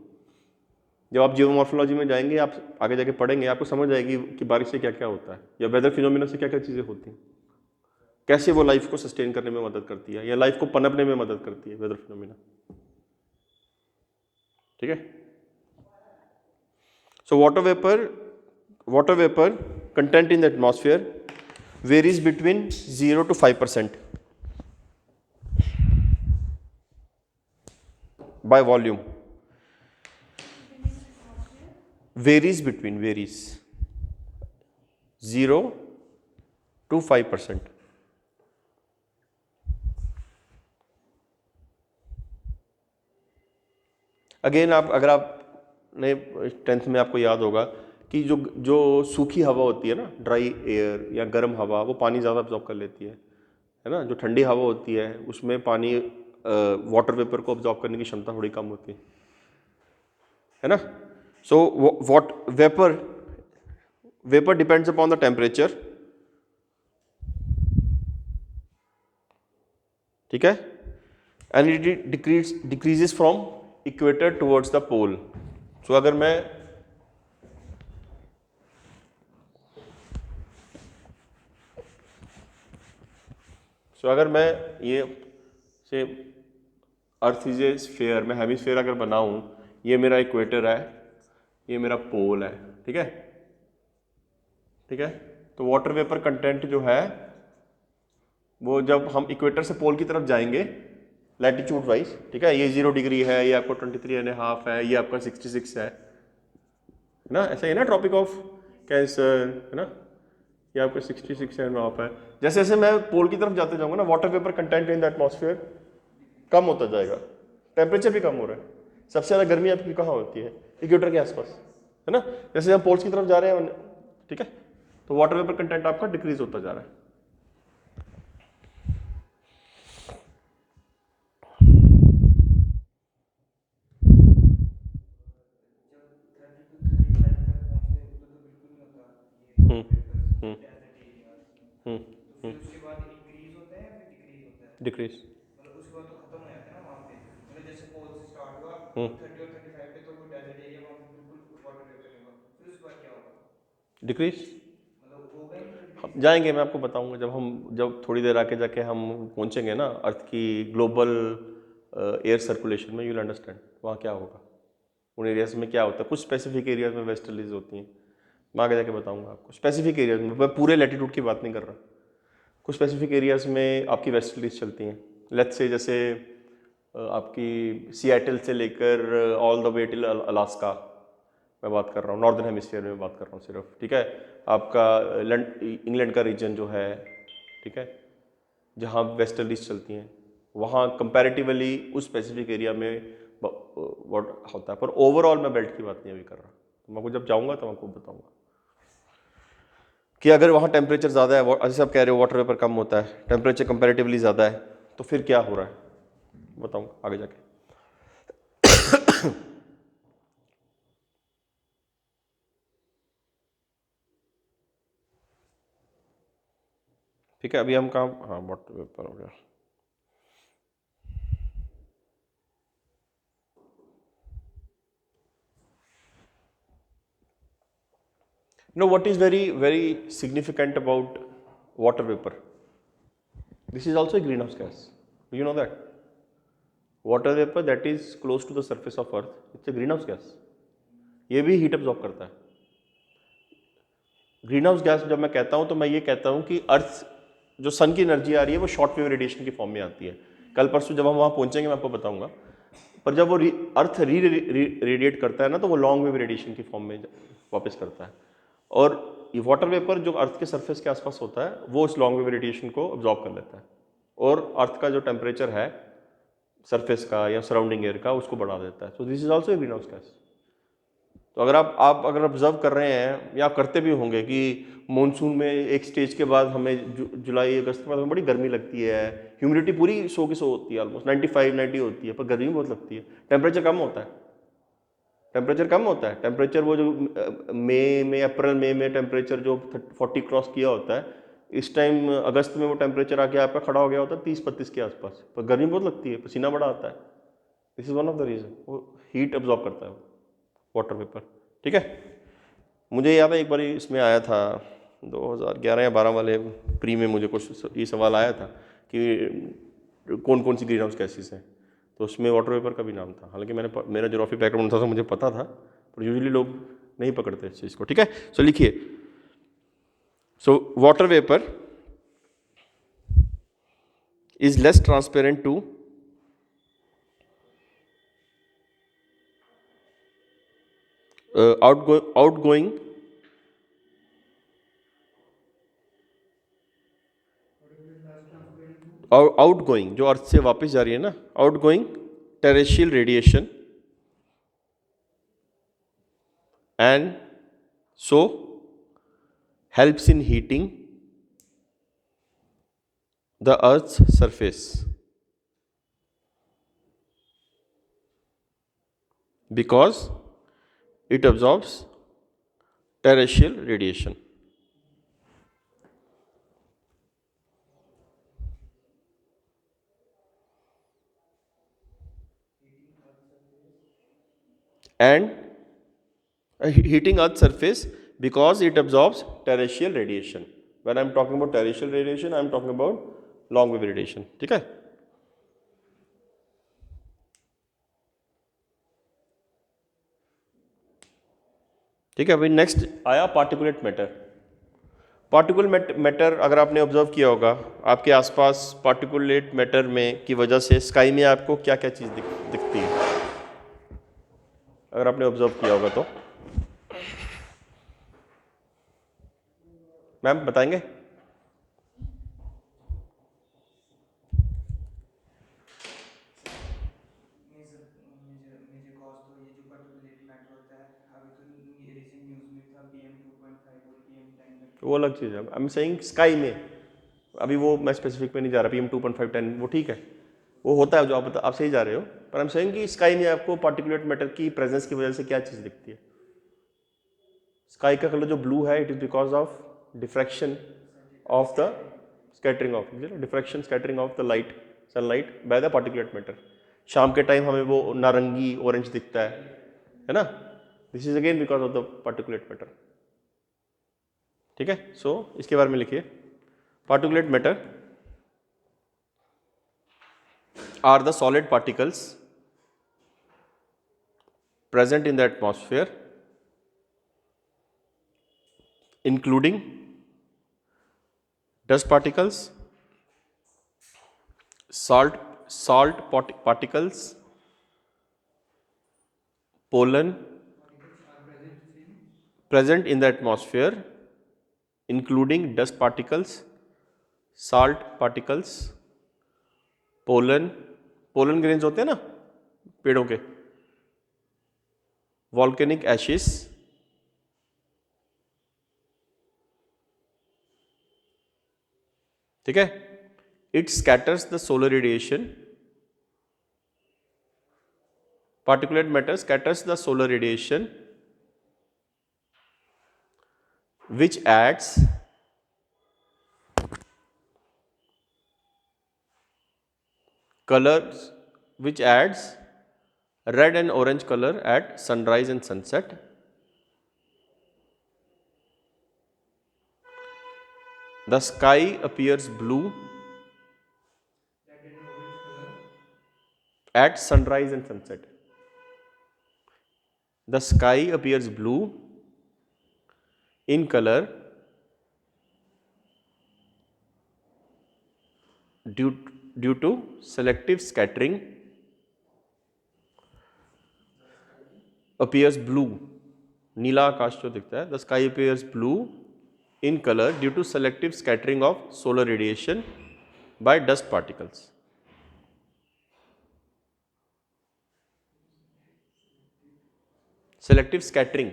जब आप जियोमॉर्फोलॉजी में जाएंगे, आप आगे जाके पढ़ेंगे, आपको समझ आएगी कि बारिश से क्या क्या होता है, या वेदर फिनोमिना से क्या क्या चीज़ें होती हैं, कैसे वो लाइफ को सस्टेन करने में मदद करती है या लाइफ को पनपने में मदद करती है वेदर फिनोमिना। ठीक है? So water vapour content in the atmosphere varies between 0 to 5% by volume. Varies 0 to 5%. Again अगर आपने 10th में आपको याद होगा कि जो सूखी हवा होती है ना, ड्राई एयर या गर्म हवा, वो पानी ज़्यादा अब्जॉर्ब कर लेती है ना? जो ठंडी हवा होती है उसमें पानी वाटर वेपर को अब्जॉर्ब करने की क्षमता थोड़ी कम होती है ना? So water vapour depends upon the temperature, ठीक है, and it decreases from equator towards the pole. So अगर मैं ये से अर्थ इज ए स्फीयर, मैं हेमिस्फीयर अगर बनाऊं, ये मेरा इक्वेटर है, ये मेरा पोल है, ठीक है? ठीक है, तो वाटर वेपर कंटेंट जो है वो जब हम इक्वेटर से पोल की तरफ जाएंगे लैटिट्यूड वाइज, ठीक है, ये 0 डिग्री है, ये आपको 23.5 है, ये आपका 66 है ना? ऐसा ही ना, ट्रॉपिक ऑफ कैंसर, है ना, ये आपका 66.5 है। जैसे जैसे मैं पोल की तरफ जाते जाऊंगा ना, water vapour content in the atmosphere कम होता जाएगा, टेम्परेचर भी कम हो रहा है। सबसे ज़्यादा गर्मी आपकी कहाँ होती है? इक्वेटर के आसपास, है ना? जैसे हम पोल्स की तरफ जा रहे हैं, ठीक है, तो वाटर वेपर कंटेंट आपका डिक्रीज होता जा रहा है। डिक्रीज डिक्रीज जाएंगे, मैं आपको बताऊंगा जब थोड़ी देर आके जाके हम पहुंचेंगे ना अर्थ की ग्लोबल एयर सर्कुलेशन में, यू विल अंडरस्टैंड वहाँ क्या होगा, उन एरियाज में क्या होता है। कुछ स्पेसिफिक एरियाज में वेस्टर्लीज होती हैं, मैं आगे जाके बताऊंगा आपको। स्पेसिफिक एरियाज में, मैं पूरे लैटिट्यूड की बात नहीं कर रहा, कुछ स्पेसिफिक एरियाज में आपकी वेस्टर्लीज चलती हैं। लेट्स से जैसे आपकी सिएटल से लेकर all the way till Alaska, मैं बात कर रहा हूँ नॉर्दर्न हेमिस्फीयर में बात कर रहा हूँ सिर्फ, ठीक है। आपका इंग्लैंड का रीजन जो है, ठीक है, जहाँ वेस्टर्लीज चलती हैं, वहाँ कंपैरेटिवली उस स्पेसिफिक एरिया में what होता है, पर ओवरऑल मैं बेल्ट की बात नहीं अभी कर रहा। तो मैं जब जाऊँगा तो मैं आपको बताऊँगा कि अगर वहाँ टेम्परेचर ज़्यादा है, जैसे आप कह रहे हो वाटर वेपर कम होता है, टेम्परेचर कंपैरेटिवली ज़्यादा है, तो फिर क्या हो रहा है बताऊँगा आगे जाके। ठीक है, अभी हम काम, हाँ वाटर वेपर हो गया। No, what is very very significant about water vapour? This is also a greenhouse gas, you know that water vapour that is close to the surface of earth, it's a greenhouse gas. ये भी heat absorb करता है। Green house gas जब मैं कहता हूं तो मैं ये कहता हूं कि अर्थ, जो सन की एनर्जी आ रही है वो शॉर्ट वेव रेडिएशन की फॉर्म में आती है। कल परसों जब हम वहां पहुंचेंगे मैं आपको बताऊंगा। पर जब वो अर्थ रेडिएट करता है ना, तो वो लॉन्ग वेव रेडिएशन की फॉर्म में वापस करता है। और ये वाटर वेपर जो अर्थ के सरफेस के आसपास होता है वो इस लॉन्ग वेव रेडिएशन को अब्जॉर्ब कर लेता है, और अर्थ का जो टेम्परेचर है सरफेस का या सराउंडिंग एयर का उसको बढ़ा देता है। So this is also a greenhouse gas. तो अगर आप अगर ऑब्जर्व कर रहे हैं या आप करते भी होंगे कि मानसून में एक स्टेज के बाद हमें जुलाई अगस्त के बाद हमें बड़ी गर्मी लगती है, ह्यूमिडिटी पूरी 100 की 100 होती है, ऑलमोस्ट 95-90 होती है, पर गर्मी बहुत लगती है, टेम्परेचर कम होता है। टेम्परेचर कम होता है, टेम्परेचर वो जो अप्रैल मई में टेम्परेचर जो 40 क्रॉस किया होता है, इस टाइम अगस्त में वो टेम्परेचर आके आपका खड़ा हो गया होता है 30-32 के आसपास, पर गर्मी बहुत लगती है, पसीना बड़ा आता है। This is one of the reason, वो हीट अब्जॉर्ब करता है वाटर वेपर। ठीक है, मुझे याद है एक बार इसमें आया था 2011 या 12 वाले प्री में मुझे कुछ ये सवाल आया था कि कौन कौन सी ग्रीन हाउस गैसेस हैं, तो उसमें वाटर वेपर का भी नाम था। हालांकि मेरा ज्योग्राफी बैकग्राउंड था तो मुझे पता था, पर यूजुअली लोग नहीं पकड़ते इस चीज़ को। ठीक है, सो लिखिए, so water vapour is less transparent to outgoing outgoing जो अर्थ से वापस जा रही है ना, outgoing terrestrial radiation, and so helps in heating the earth's surface because it absorbs terrestrial radiation. And heating Earth's surface because it absorbs terrestrial radiation. When I'm talking about terrestrial radiation, I'm talking about long wave radiation. ठीक है, ठीक है। अभी next आया particulate matter. Particulate matter अगर आपने observe किया होगा आपके आसपास, पार्टिकुलेट मैटर में की वजह से स्काई में आपको क्या क्या चीज़ दिखती है, अगर आपने ऑब्जर्व किया होगा तो मैम बताएंगे? वो अलग चीज़ है। आई एम सेइंग स्काई में, अभी वो मैं स्पेसिफिक में नहीं जा रहा, PM 2.5 10 वो ठीक है, वो होता है जो आप सही जा रहे हो, पर आई एम सेइंग कि स्काई में आपको पार्टिकुलेट मैटर की प्रेजेंस की वजह से क्या चीज़ दिखती है? स्काई का कलर जो ब्लू है, it is because of diffraction of the scattering of diffraction scattering of the light, sunlight by the particulate matter. शाम के टाइम हमें वो नारंगी ऑरेंज दिखता है ना, this is again because of the particulate matter. ठीक है, सो इसके बारे में लिखिए, particulate matter are the solid particles present in the atmosphere including dust particles, salt particles, pollen present in the atmosphere including dust particles, salt particles, pollen grains होते हैं ना पेड़ों के, volcanic ashes, ठीक है, it scatters the solar radiation particulate matter scatters the solar radiation which adds colors, which adds red and orange color at sunrise and sunset. The sky appears blue at sunrise and sunset. The sky appears blue in color due to selective scattering. Appears blue, नीला आकाश जो दिखता है, the sky appears blue in color due to selective scattering of solar radiation by dust particles. Selective scattering.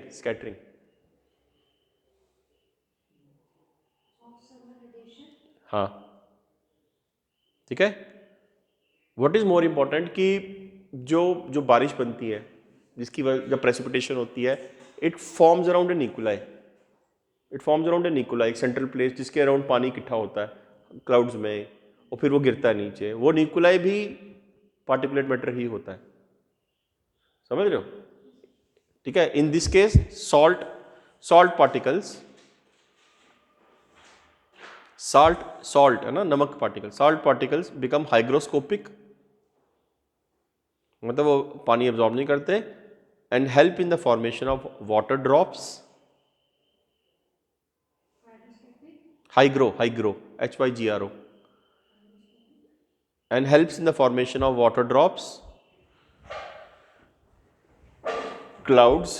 हाँ, ठीक है. What is more important कि जो बारिश बनती है, जिसकी जब प्रेसिपिटेशन होती है, it forms around an nuclei. एक सेंट्रल प्लेस जिसके अराउंड पानी इकट्ठा होता है क्लाउड्स में, और फिर वो गिरता है नीचे. वो न्यूक्लियाई भी पार्टिकुलेट मैटर ही होता है. समझ रहे हो? ठीक है. In this case salt particles, salt है ना, नमक particle. Salt particles become hygroscopic, मतलब वो पानी एब्जॉर्ब नहीं करते, and help in the formation of water drops. Hygro, HYGRO, and helps in the formation of water drops, clouds,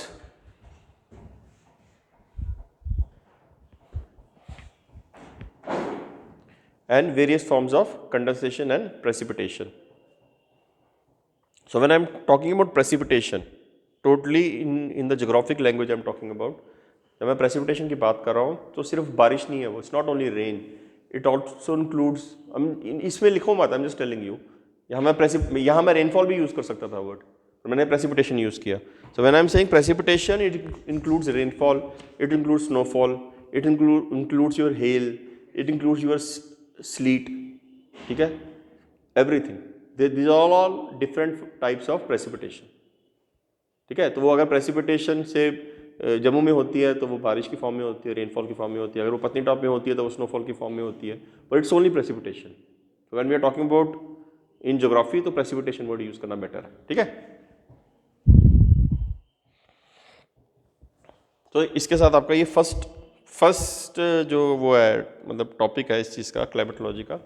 and various forms of condensation and precipitation. So when I am talking about precipitation, totally in the geographic language I am talking about, जब मैं precipitation की बात कर रहा हूँ तो सिर्फ बारिश नहीं है वो. It's not only rain, it also includes, इसमें लिखो मत, I'm just telling you. यहाँ मैं rainfall भी यूज़ कर सकता था word, तो मैंने precipitation यूज़ किया. So when I am saying precipitation, it includes rainfall, it includes snowfall, it includes your hail, it includes your sleet. ठीक है? Everything. These are all different types of precipitation. ठीक है. तो वो अगर प्रेसिपिटेशन से जम्मू में होती है तो वो बारिश की फॉर्म में होती है, रेनफॉल की फॉर्म में होती है. अगर वो पत्नीटॉप में होती है तो वो स्नोफॉल की फॉर्म में होती है. But it's only precipitation. तो when we are talking about in geography तो प्रेसिपिटेशन वर्ड यूज करना बेटर है. ठीक है. तो इसके साथ आपका ये फर्स्ट जो वो है, मतलब टॉपिक है इस चीज़ का, क्लाइमेटोलॉजी का,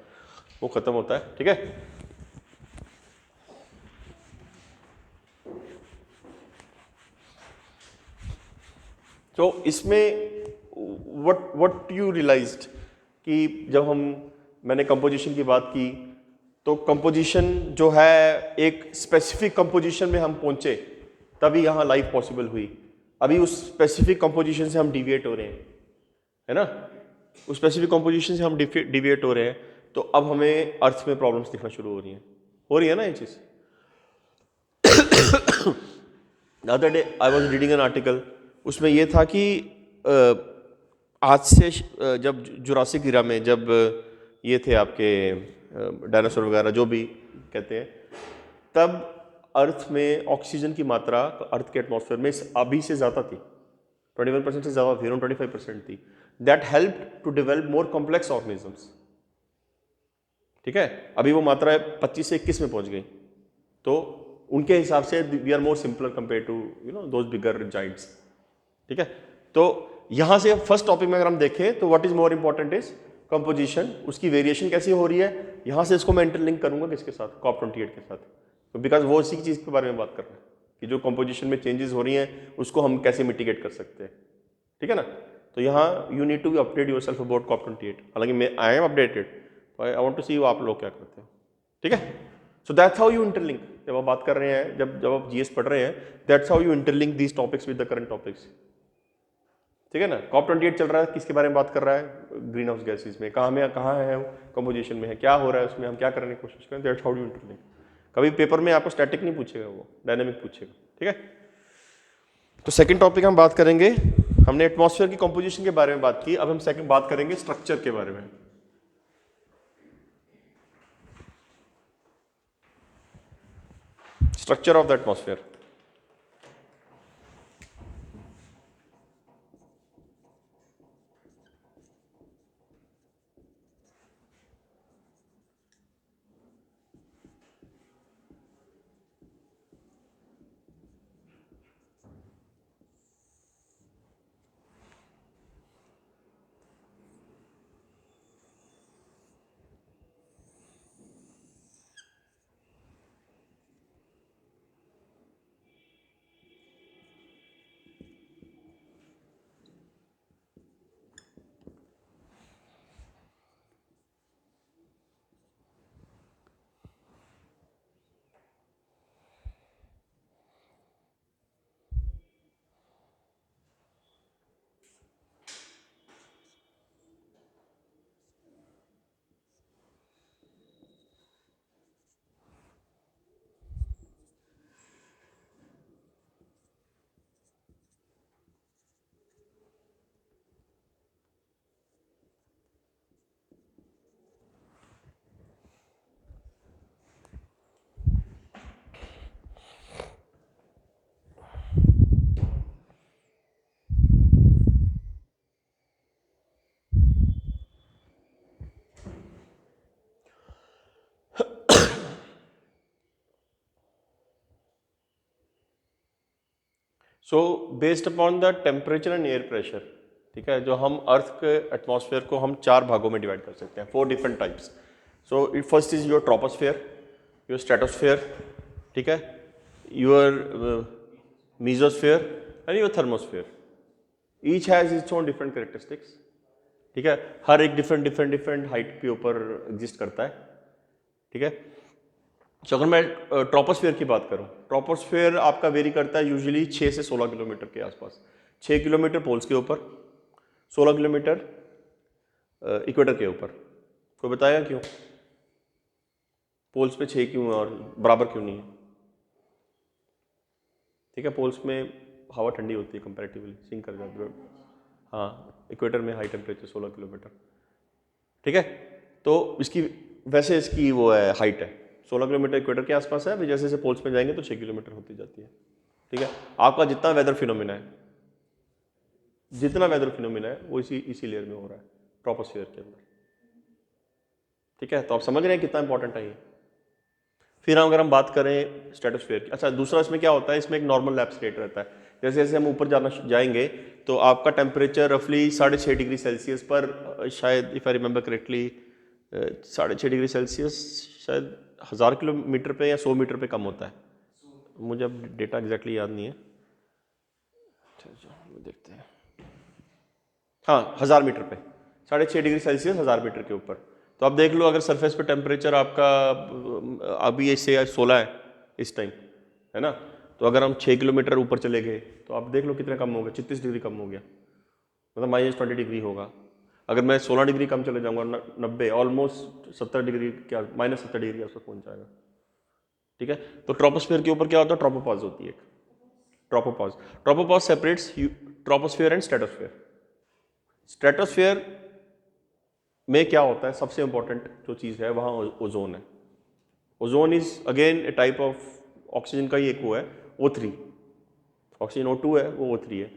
वो खत्म होता है. ठीक है. तो इसमें व्हाट यू रियलाइज्ड कि जब मैंने कंपोजिशन की बात की तो कंपोजिशन जो है एक स्पेसिफिक कंपोजिशन में हम पहुंचे तभी यहाँ लाइफ पॉसिबल हुई. अभी उस स्पेसिफिक कंपोजिशन से हम डिविएट हो रहे हैं, है ना. उस स्पेसिफिक कंपोजिशन से हम डिविएट हो रहे हैं, तो अब हमें अर्थ में प्रॉब्लम्स दिखना शुरू हो रही है ना ये चीज़. The other day I was reading an article, उसमें ये था कि आज से जब जुरासिक इरा में जब ये थे आपके डायनासोर वगैरह जो भी कहते हैं, तब अर्थ में ऑक्सीजन की मात्रा अर्थ के एटमॉस्फेयर में अभी से ज़्यादा थी. 21% से ज़्यादा थी, अराउंड 25% थी. That help to develop more complex organisms. ठीक है. अभी वो मात्रा 25 से 21 में पहुंच गई. तो उनके हिसाब से we are more simpler compare to those bigger giants. ठीक है. तो यहां से फर्स्ट टॉपिक में अगर हम देखें तो what is more important is composition. उसकी वेरिएशन कैसी हो रही है, यहां से इसको मैं इंटरलिंक करूंगा किसके साथ, COP28 के साथ. तो बिकॉज वो उसी चीज़ के बारे में बात कर रहे हैं कि जो कंपोजिशन में चेंजेस हो रही हैं उसको हम कैसे मिटिगेट कर सकते हैं. ठीक है ना. तो यहाँ you need to be update yourself about COP28. हालांकि मैं I am updated, I want to see आप लोग क्या करते हैं. ठीक है. So that's how you interlink. जब आप बात कर रहे हैं, जब आप जीएस पढ़ रहे हैं, that's how you interlink these topics with the current topics. ठीक है ना. COP28 चल रहा है, किसके बारे में बात कर रहा है, ग्रीन हाउस गैसेज में. कहाँ है कंपोजिशन में है, क्या हो रहा है उसमें, हम क्या करने की कोशिश करें. That's how you interlink. कभी पेपर में आपको स्टैटिक नहीं पूछेगा, वो डायनेमिक पूछेगा। ठीक है, तो सेकंड टॉपिक हम बात करेंगे, हमने एटमॉस्फेयर की कंपोजिशन के बारे में बात की, अब हम सेकंड बात करेंगे स्ट्रक्चर के बारे में। Structure of the atmosphere. So based upon the temperature and air pressure, ठीक है, जो हम अर्थ के एटमॉस्फेयर को हम 4 भागों में डिवाइड कर सकते हैं, 4 different types. So first is your troposphere, your stratosphere, ठीक है, your mesosphere and your thermosphere. Each has its own different characteristics, ठीक है, हर एक डिफरेंट हाइट के ऊपर एग्जिस्ट करता है। ठीक है, तो अगर मैं ट्रोपोस्फेयर की बात करूं, ट्रोपोस्फेयर आपका वेरी करता है यूजुअली 6 से 16 किलोमीटर के आसपास। 6 किलोमीटर पोल्स के ऊपर, 16 किलोमीटर इक्वेटर के ऊपर। कोई बताएगा क्यों पोल्स पे 6 क्यों है और बराबर क्यों नहीं है? ठीक है, पोल्स में हवा ठंडी होती है कंपैरेटिवली, सिंक कर जाती है। हाँ, इक्वेटर में हाई टेम्परेचर 16 किलोमीटर। ठीक है, तो इसकी वैसे इसकी वो है हाइट है 16 किलोमीटर इक्वेटर के आसपास है, जैसे जैसे पोल्स में जाएंगे तो 6 किलोमीटर होती जाती है। ठीक है, आपका जितना वेदर फिनोमिना है, वो इसी लेयर में हो रहा है, ट्रोपोस्फेयर के अंदर। ठीक है, तो आप समझ रहे हैं कितना इंपॉर्टेंट है ये। फिर अगर हम बात करें स्ट्रेटोस्फेयर की, अच्छा दूसरा इसमें क्या होता है, इसमें एक नॉर्मल लैप्स रेट रहता है। जैसे जैसे हम ऊपर जाएंगे तो आपका टेम्परेचर रफली 6.5 डिग्री सेल्सियस पर, शायद if I remember correctly 6.5 degree Celsius शायद 1000 किलोमीटर पे या 100 मीटर पे कम होता है। मुझे अब डेटा एग्जैक्टली याद नहीं है, देखते हैं। हाँ, 1000 मीटर पे 6.5 डिग्री सेल्सियस 1000 मीटर के ऊपर। तो आप देख लो, अगर सरफेस पे टेम्परेचर आपका अभी ऐसे 16 है इस टाइम, है ना, तो अगर हम 6 किलोमीटर ऊपर चले गए तो आप देख लो कितना कम हो गया, 36 डिग्री कम हो गया, मतलब -20 डिग्री होगा। अगर मैं 16 डिग्री कम चले जाऊंगा, 90, ऑलमोस्ट 70 डिग्री क्या, -70 डिग्री के आसपास पहुंच जाएगा। ठीक है, तो ट्रोपोस्फेयर के ऊपर क्या होता है, ट्रोपोपॉज होती है। Tropopause separates troposphere and stratosphere. Stratosphere में क्या होता है, सबसे इंपॉर्टेंट जो चीज़ है वहाँ ओजोन है। Ozone is again A type of oxygen का ही एक वो है, O3। ऑक्सीजन O2 है, वो O3 है।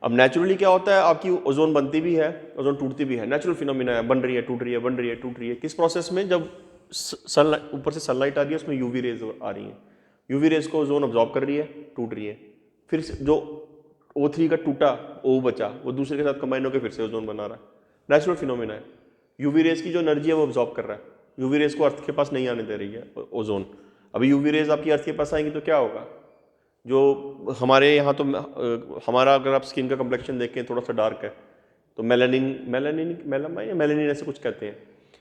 अब नेचुरली क्या होता है, आपकी ओजोन बनती भी है, ओजोन टूटती भी है, नेचुरल फिनोमिना है, बन रही है, टूट रही है, बन रही है, टूट रही है। किस प्रोसेस में, जब सनलाइट ऊपर से सनलाइट आ रही है, उसमें यूवी रेज आ रही है, यूवी रेज को ओजोन ऑब्जॉर्ब कर रही है, टूट रही है। फिर जो O3 का टूटा O बचा, वो दूसरे के साथ कंबाइन होकर फिर से ओजोन बना रहा है। नेचुरल फिनोमिना है। यूवी रेज की जो एनर्जी है वो ऑब्जॉर्ब कर रहा है, यूवी रेज को अर्थ के पास नहीं आने दे रही है ओजोन। अभी यूवी रेज आपकी अर्थ के पास आएंगी तो क्या होगा, जो हमारे यहाँ तो हमारा अगर आप स्किन का कम्प्लेक्शन देखें थोड़ा सा डार्क है, तो मेलानिन ऐसे कुछ कहते हैं,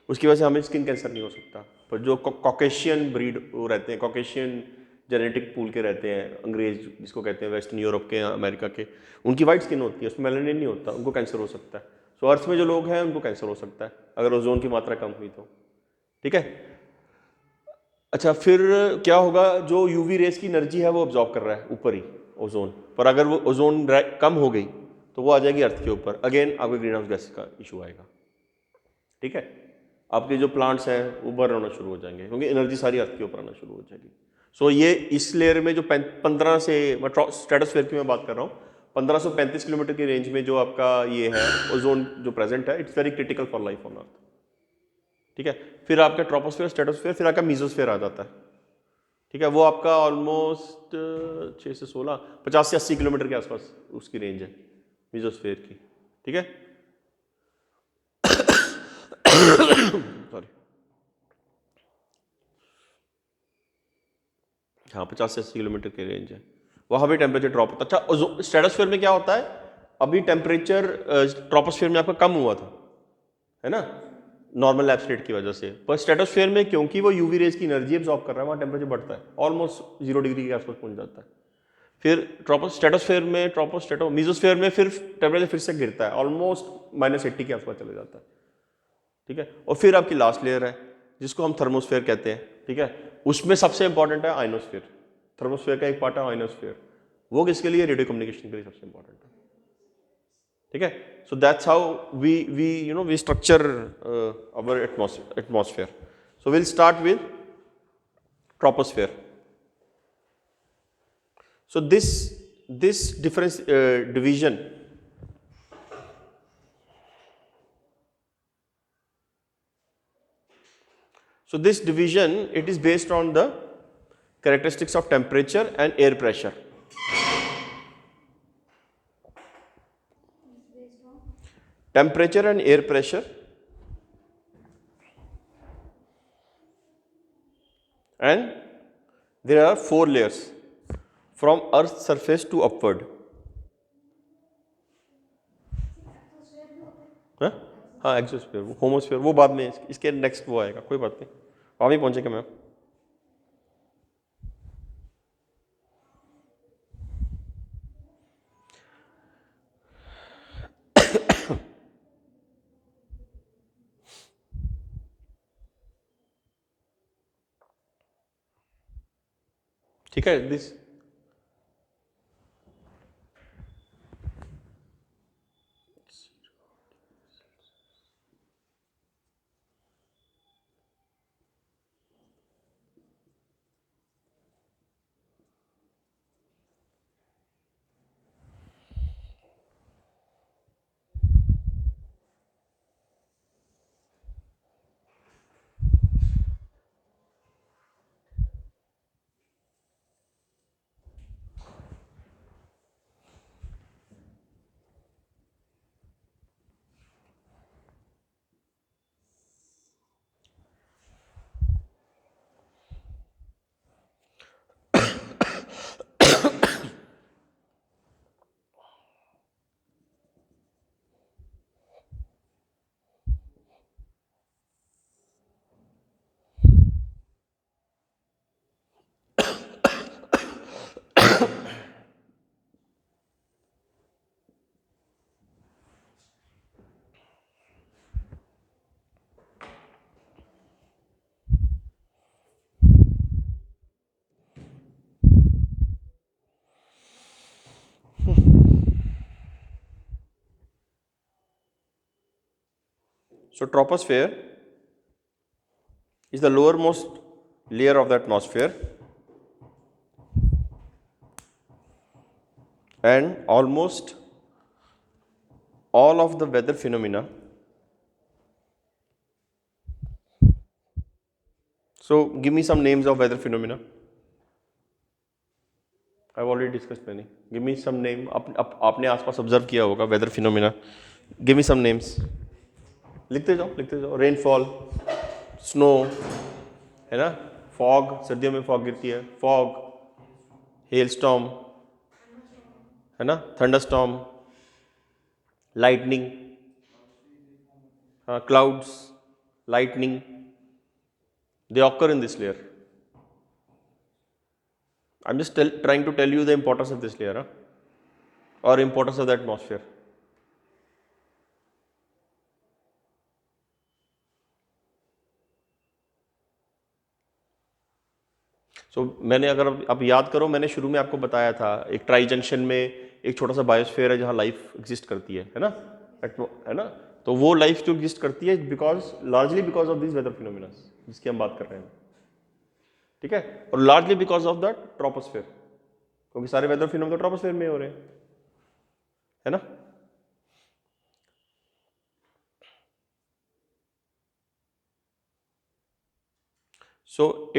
उसकी वजह से हमें स्किन कैंसर नहीं हो सकता। पर जो कॉकेशियन ब्रीड वो रहते हैं, कॉकेशियन जेनेटिक पूल के रहते हैं, अंग्रेज जिसको कहते हैं, वेस्टर्न यूरोप के, अमेरिका के, उनकी वाइट स्किन होती है, उसमें मेलानिन नहीं होता, उनको कैंसर हो सकता है। सो अर्थ में जो लोग हैं उनको कैंसर हो सकता है अगर ओजोन की मात्रा कम हुई तो। ठीक है, अच्छा, फिर क्या होगा, जो यूवी रेस की एनर्जी है वो ऑब्जॉर्व कर रहा है ऊपर ही ओजोन पर, अगर वो ओजोन कम हो गई तो वो आ जाएगी अर्थ के ऊपर, अगेन आपके ग्रीन हाउस गैस का इशू आएगा। ठीक है, आपके जो प्लांट्स हैं वो बर्न होना शुरू हो जाएंगे क्योंकि एनर्जी सारी अर्थ के ऊपर आना शुरू हो जाएगी। सो ये इस लेयर में जो 15 से स्ट्रेटोस्फीयर की मैं बात कर रहा हूँ, 1535 किलोमीटर की रेंज में जो आपका ये है ओजोन जो प्रेजेंट है, it's very critical for life on earth. ठीक है, फिर आपका ट्रोपोस्फीयर, स्ट्रेटोस्फीयर, फिर आपका मीजोस्फीयर आ जाता है। ठीक है, वो आपका ऑलमोस्ट 6 से 16, 50 से 80 किलोमीटर के आसपास उसकी रेंज है मीजोस्फीयर की। ठीक है सॉरी, हाँ 50 से 80 किलोमीटर की रेंज है, वहाँ भी टेम्परेचर ड्रॉप होता है। अच्छा, स्ट्रेटोस्फीयर में क्या होता है, अभी टेम्परेचर ट्रोपोस्फीयर में आपका कम हुआ था, है ना, नॉर्मल एब्सोल्यूट की वजह से, पर स्ट्रेटोस्फीयर में क्योंकि वो यूवी रेज की एनर्जी एब्जॉर्ब कर रहा है, वहाँ टेम्परेचर बढ़ता है, ऑलमोस्ट 0 डिग्री के आसपास पहुंच जाता है। फिर स्ट्रेटोस्फीयर में मीजोस्फीयर में फिर टेम्परेचर फिर से गिरता है, ऑलमोस्ट -80 के आसपास चले जाता है। ठीक है, और फिर आपकी लास्ट लेयर है जिसको हम थर्मोस्फीयर कहते हैं। ठीक है, उसमें सबसे इंपॉर्टेंट है आइनोस्फीयर, थर्मोस्फीयर का एक पार्ट है आइनोस्फीयर, वो किसके लिए, रेडियो कम्युनिकेशन के लिए सबसे इंपॉर्टेंट है। ठीक है, so that's how we structure our atmosphere. So will start with troposphere. So this difference division, so this division, it is based on the characteristics of temperature and air pressure. Temperature and air pressure, and there are 4 layers from Earth's surface to upward. हाँ हाँ, exosphere, homosphere वो बाद में, इसके next वो आएगा, कोई बात नहीं, वहाँ भी पहुँचेंगे मैम। ठीक है, this so troposphere is the lowermost layer of the atmosphere, and almost all of the weather phenomena. So give me some names of weather phenomena. I've already discussed many. Give me some name. आपने आसपास observe किया होगा weather phenomena. Give me some names. लिखते जाओ लिखते जाओ. Rainfall, snow, है ना, फॉग, सर्दियों में फॉग गिरती है, फॉग, हेल स्टॉर्म, है ना, thunder storm, lightning, clouds, lightning, they occur in this layer. I'm just trying to tell you the importance of this layer, or importance of the atmosphere. मैंने अगर आप याद करो, मैंने शुरू में आपको बताया था एक ट्राई जंक्शन में एक छोटा सा बायोस्फीयर है जहाँ लाइफ एग्जिस्ट करती है ना, है ना। तो वो लाइफ जो एग्जिस्ट करती है largely because of this weather phenomena जिसकी हम बात कर रहे हैं, ठीक है, और largely because of the troposphere, क्योंकि सारे वेदर फिनोमिना तो ट्रोपोस्फेयर में हो रहे हैं, है ना। So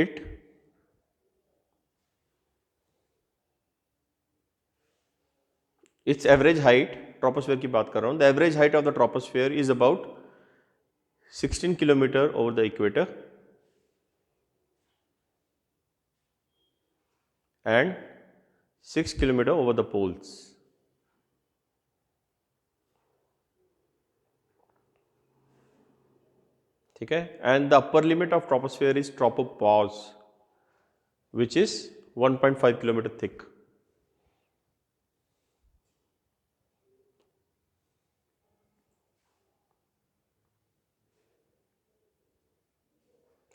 it's average height, troposphere की बात कर रहा हूं, the average height of the troposphere is about 16 kilometre over the equator and 6 kilometer over the poles. ठीक है, and the upper limit of troposphere is tropopause, which is 1.5 kilometer thick.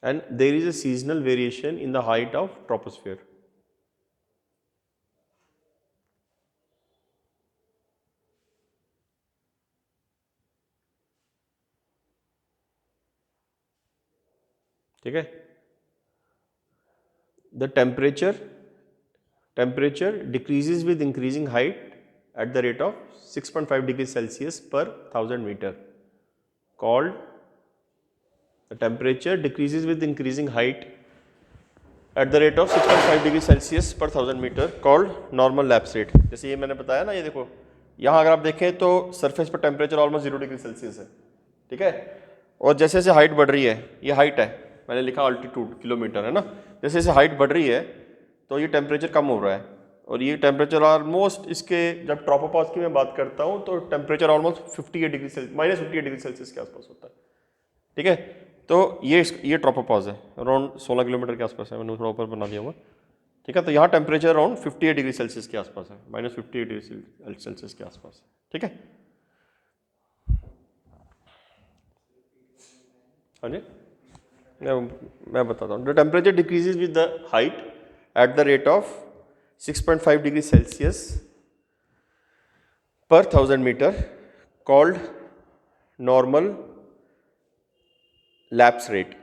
And there is a seasonal variation in the height of troposphere. ठीक है, the temperature decreases with increasing height at the rate of 6.5 degrees Celsius per 1000 meter, called the temperature decreases with increasing height at the rate of 6.5 degree Celsius पर 1000 metre, called normal lapse rate. जैसे ये मैंने बताया ना, ये देखो यहाँ अगर आप देखें तो सरफेस पर टेम्परेचर ऑलमोस्ट 0 डिग्री सेल्सियस है, ठीक है, और जैसे जैसे हाइट बढ़ रही है, ये हाइट है, मैंने लिखा अल्टीट्यूड किलोमीटर, है ना, जैसे जैसे हाइट बढ़ रही है तो ये टेम्परेचर कम हो रहा है, और ये टेम्परेचर ऑलमोस्ट इसके, जब ट्रोपोपॉज की मैं बात करता हूँ तो temperature almost 58 degree Celsius -58 degree Celsius के आसपास होता है, ठीक है। तो ये ट्रोपोपॉज है, अराउंड 16 किलोमीटर के आसपास है, मैंने थोड़ा ऊपर बना दिया हुआ, ठीक है। तो यहाँ टेम्परेचर अराउंड 58 डिग्री सेल्सियस के आसपास है, -58 डिग्री सेल्सियस के आसपास, ठीक है। हाँ जी, मैं बताता हूँ। The temperature decreases with the height at the rate of 6.5 degree Celsius पर 1000 metre, called normal lapse rate.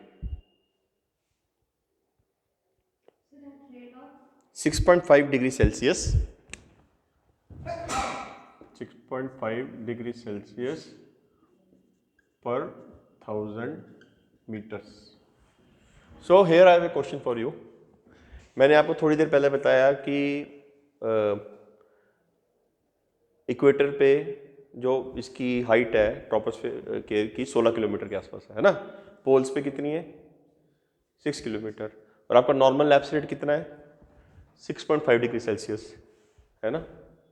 6.5 degree Celsius, 6.5 degree Celsius पर 1000 metres. So here I have a question for you. मैंने आपको थोड़ी देर पहले बताया कि इक्वेटर पे जो इसकी हाइट है ट्रोपोस्फेयर की 16 किलोमीटर के आसपास है ना, पोल्स पे कितनी है 6 किलोमीटर, और आपका नॉर्मल लैप्स रेट कितना है 6.5 डिग्री सेल्सियस, है ना।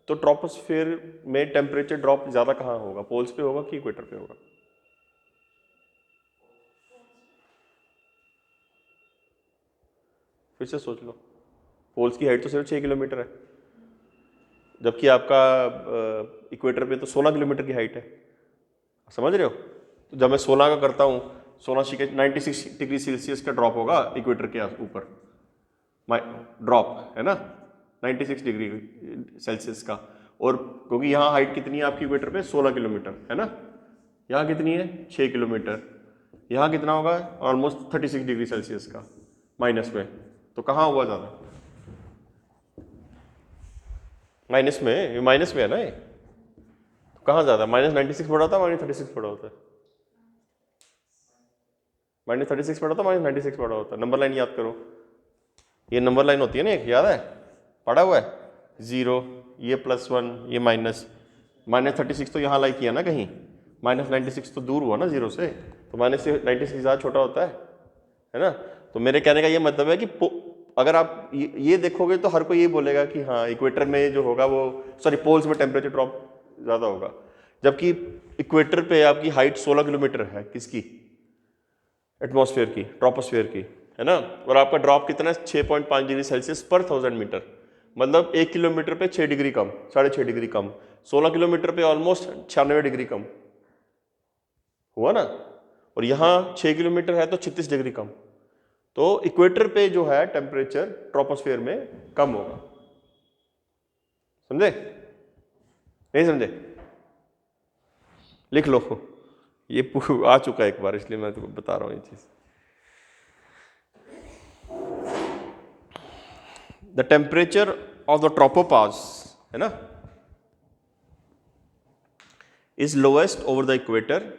तो ट्रोपोस्फेयर में टेम्परेचर ड्रॉप ज़्यादा कहाँ होगा, पोल्स पे होगा कि इक्वेटर पे होगा? फिर से सोच लो, पोल्स की हाइट तो सिर्फ 6 किलोमीटर है, जबकि आपका इक्वेटर पे तो 16 किलोमीटर की हाइट है, समझ रहे हो। तो जब मैं 16 का करता हूँ, 16 96 डिग्री सेल्सियस का ड्रॉप होगा इक्वेटर के ऊपर, ड्रॉप है ना 96 डिग्री सेल्सियस का, और क्योंकि यहाँ हाइट कितनी है आपकी इक्वेटर पे 16 किलोमीटर है ना, यहाँ कितनी है 6 किलोमीटर, यहाँ कितना होगा ऑलमोस्ट 36 डिग्री सेल्सियस का माइनस में, तो कहाँ हुआ ज़्यादा? माइनस में, ये माइनस में है ना, ये तो कहाँ ज़्यादा? -96 पड़ा था, -36 पड़ा होता है, -36 पड़ा था, -96 पड़ा होता है। नंबर लाइन याद करो, ये नंबर लाइन होती है ना, एक याद है, पड़ा हुआ है 0, ये +1, ये -36 तो यहाँ लाइक किया ना कहीं, -96 तो दूर हुआ ना 0 से, तो -96 ज़्यादा छोटा होता है ना। तो मेरे कहने का ये मतलब है कि अगर आप ये देखोगे तो हर कोई ये बोलेगा कि हाँ इक्वेटर में जो होगा वो, सॉरी पोल्स में टेम्परेचर ड्रॉप ज़्यादा होगा, जबकि इक्वेटर पे आपकी हाइट 16 किलोमीटर है, किसकी? एटमॉस्फेयर की, ट्रोपोस्फेयर की, है ना, और आपका ड्रॉप कितना है 6.5 डिग्री सेल्सियस पर 1000 मीटर, मतलब 1 किलोमीटर पे 6 डिग्री कम, 6.5 डिग्री कम, 16 किलोमीटर पे ऑलमोस्ट 96 डिग्री कम हुआ ना, और यहाँ 6 किलोमीटर है तो 36 डिग्री कम, तो इक्वेटर पे जो है टेम्परेचर ट्रोपोस्फेयर में कम होगा। समझे? नहीं समझे? लिख लो, ये आ चुका है एक बार, इसलिए मैं तुमको बता रहा हूँ ये चीज। The temperature of the tropopause है ना is lowest over the equator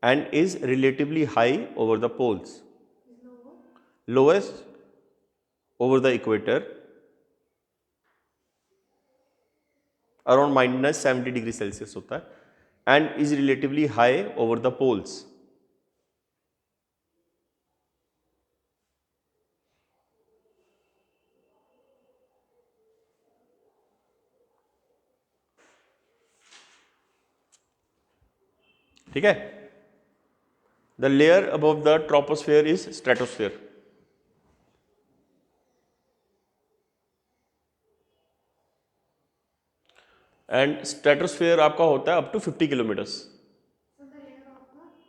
and is relatively high over the poles. Lowest over the equator around -70 degree Celsius होता है and is relatively high over the poles. ठीक है? The layer above the troposphere is stratosphere. And stratosphere आपका होता है up to 50 kilometers.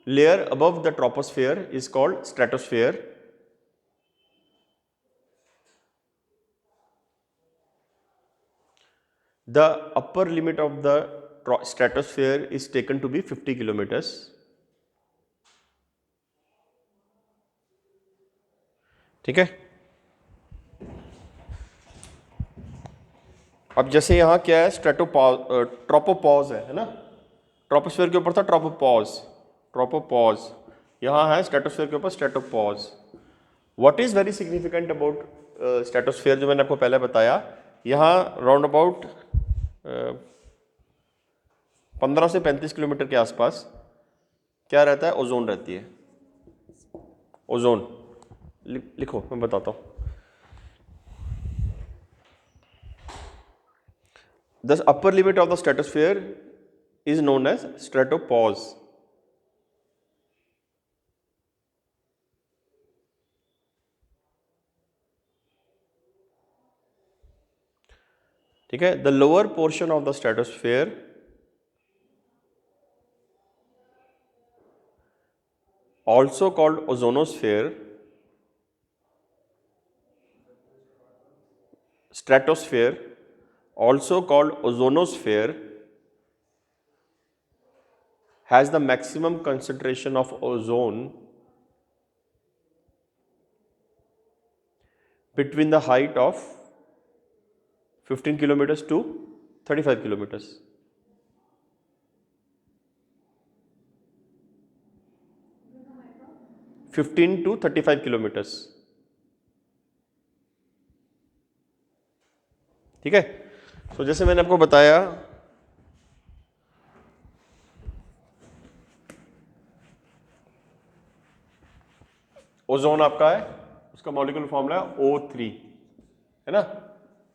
Layer above the troposphere is called stratosphere. The upper limit of the stratosphere is taken to be 50 kilometers. ठीक है? अब जैसे यहाँ क्या है, ट्रोपोपॉज है ना, ट्रोपोस्फेयर के ऊपर था ट्रोपोपॉज, यहाँ है स्ट्रेटोस्फेयर के ऊपर stratopause. What is very significant about stratosphere, जो मैंने आपको पहले बताया, यहाँ राउंड अबाउट 15 से 35 किलोमीटर के आसपास क्या रहता है, ओजोन रहती है। ओजोन लिखो, मैं बताता हूँ। The upper limit of the stratosphere is known as stratopause. ठीक है? The lower portion of the stratosphere also called ozonosphere, stratosphere also called ozonosphere, has the maximum concentration of ozone between the height of 15 kilometers to 35 kilometers. (15 to 35 kilometers. ठीक है? तो जैसे मैंने आपको बताया, ozone आपका है, उसका मॉलिक्यूलर फॉर्मूला O3 है ना।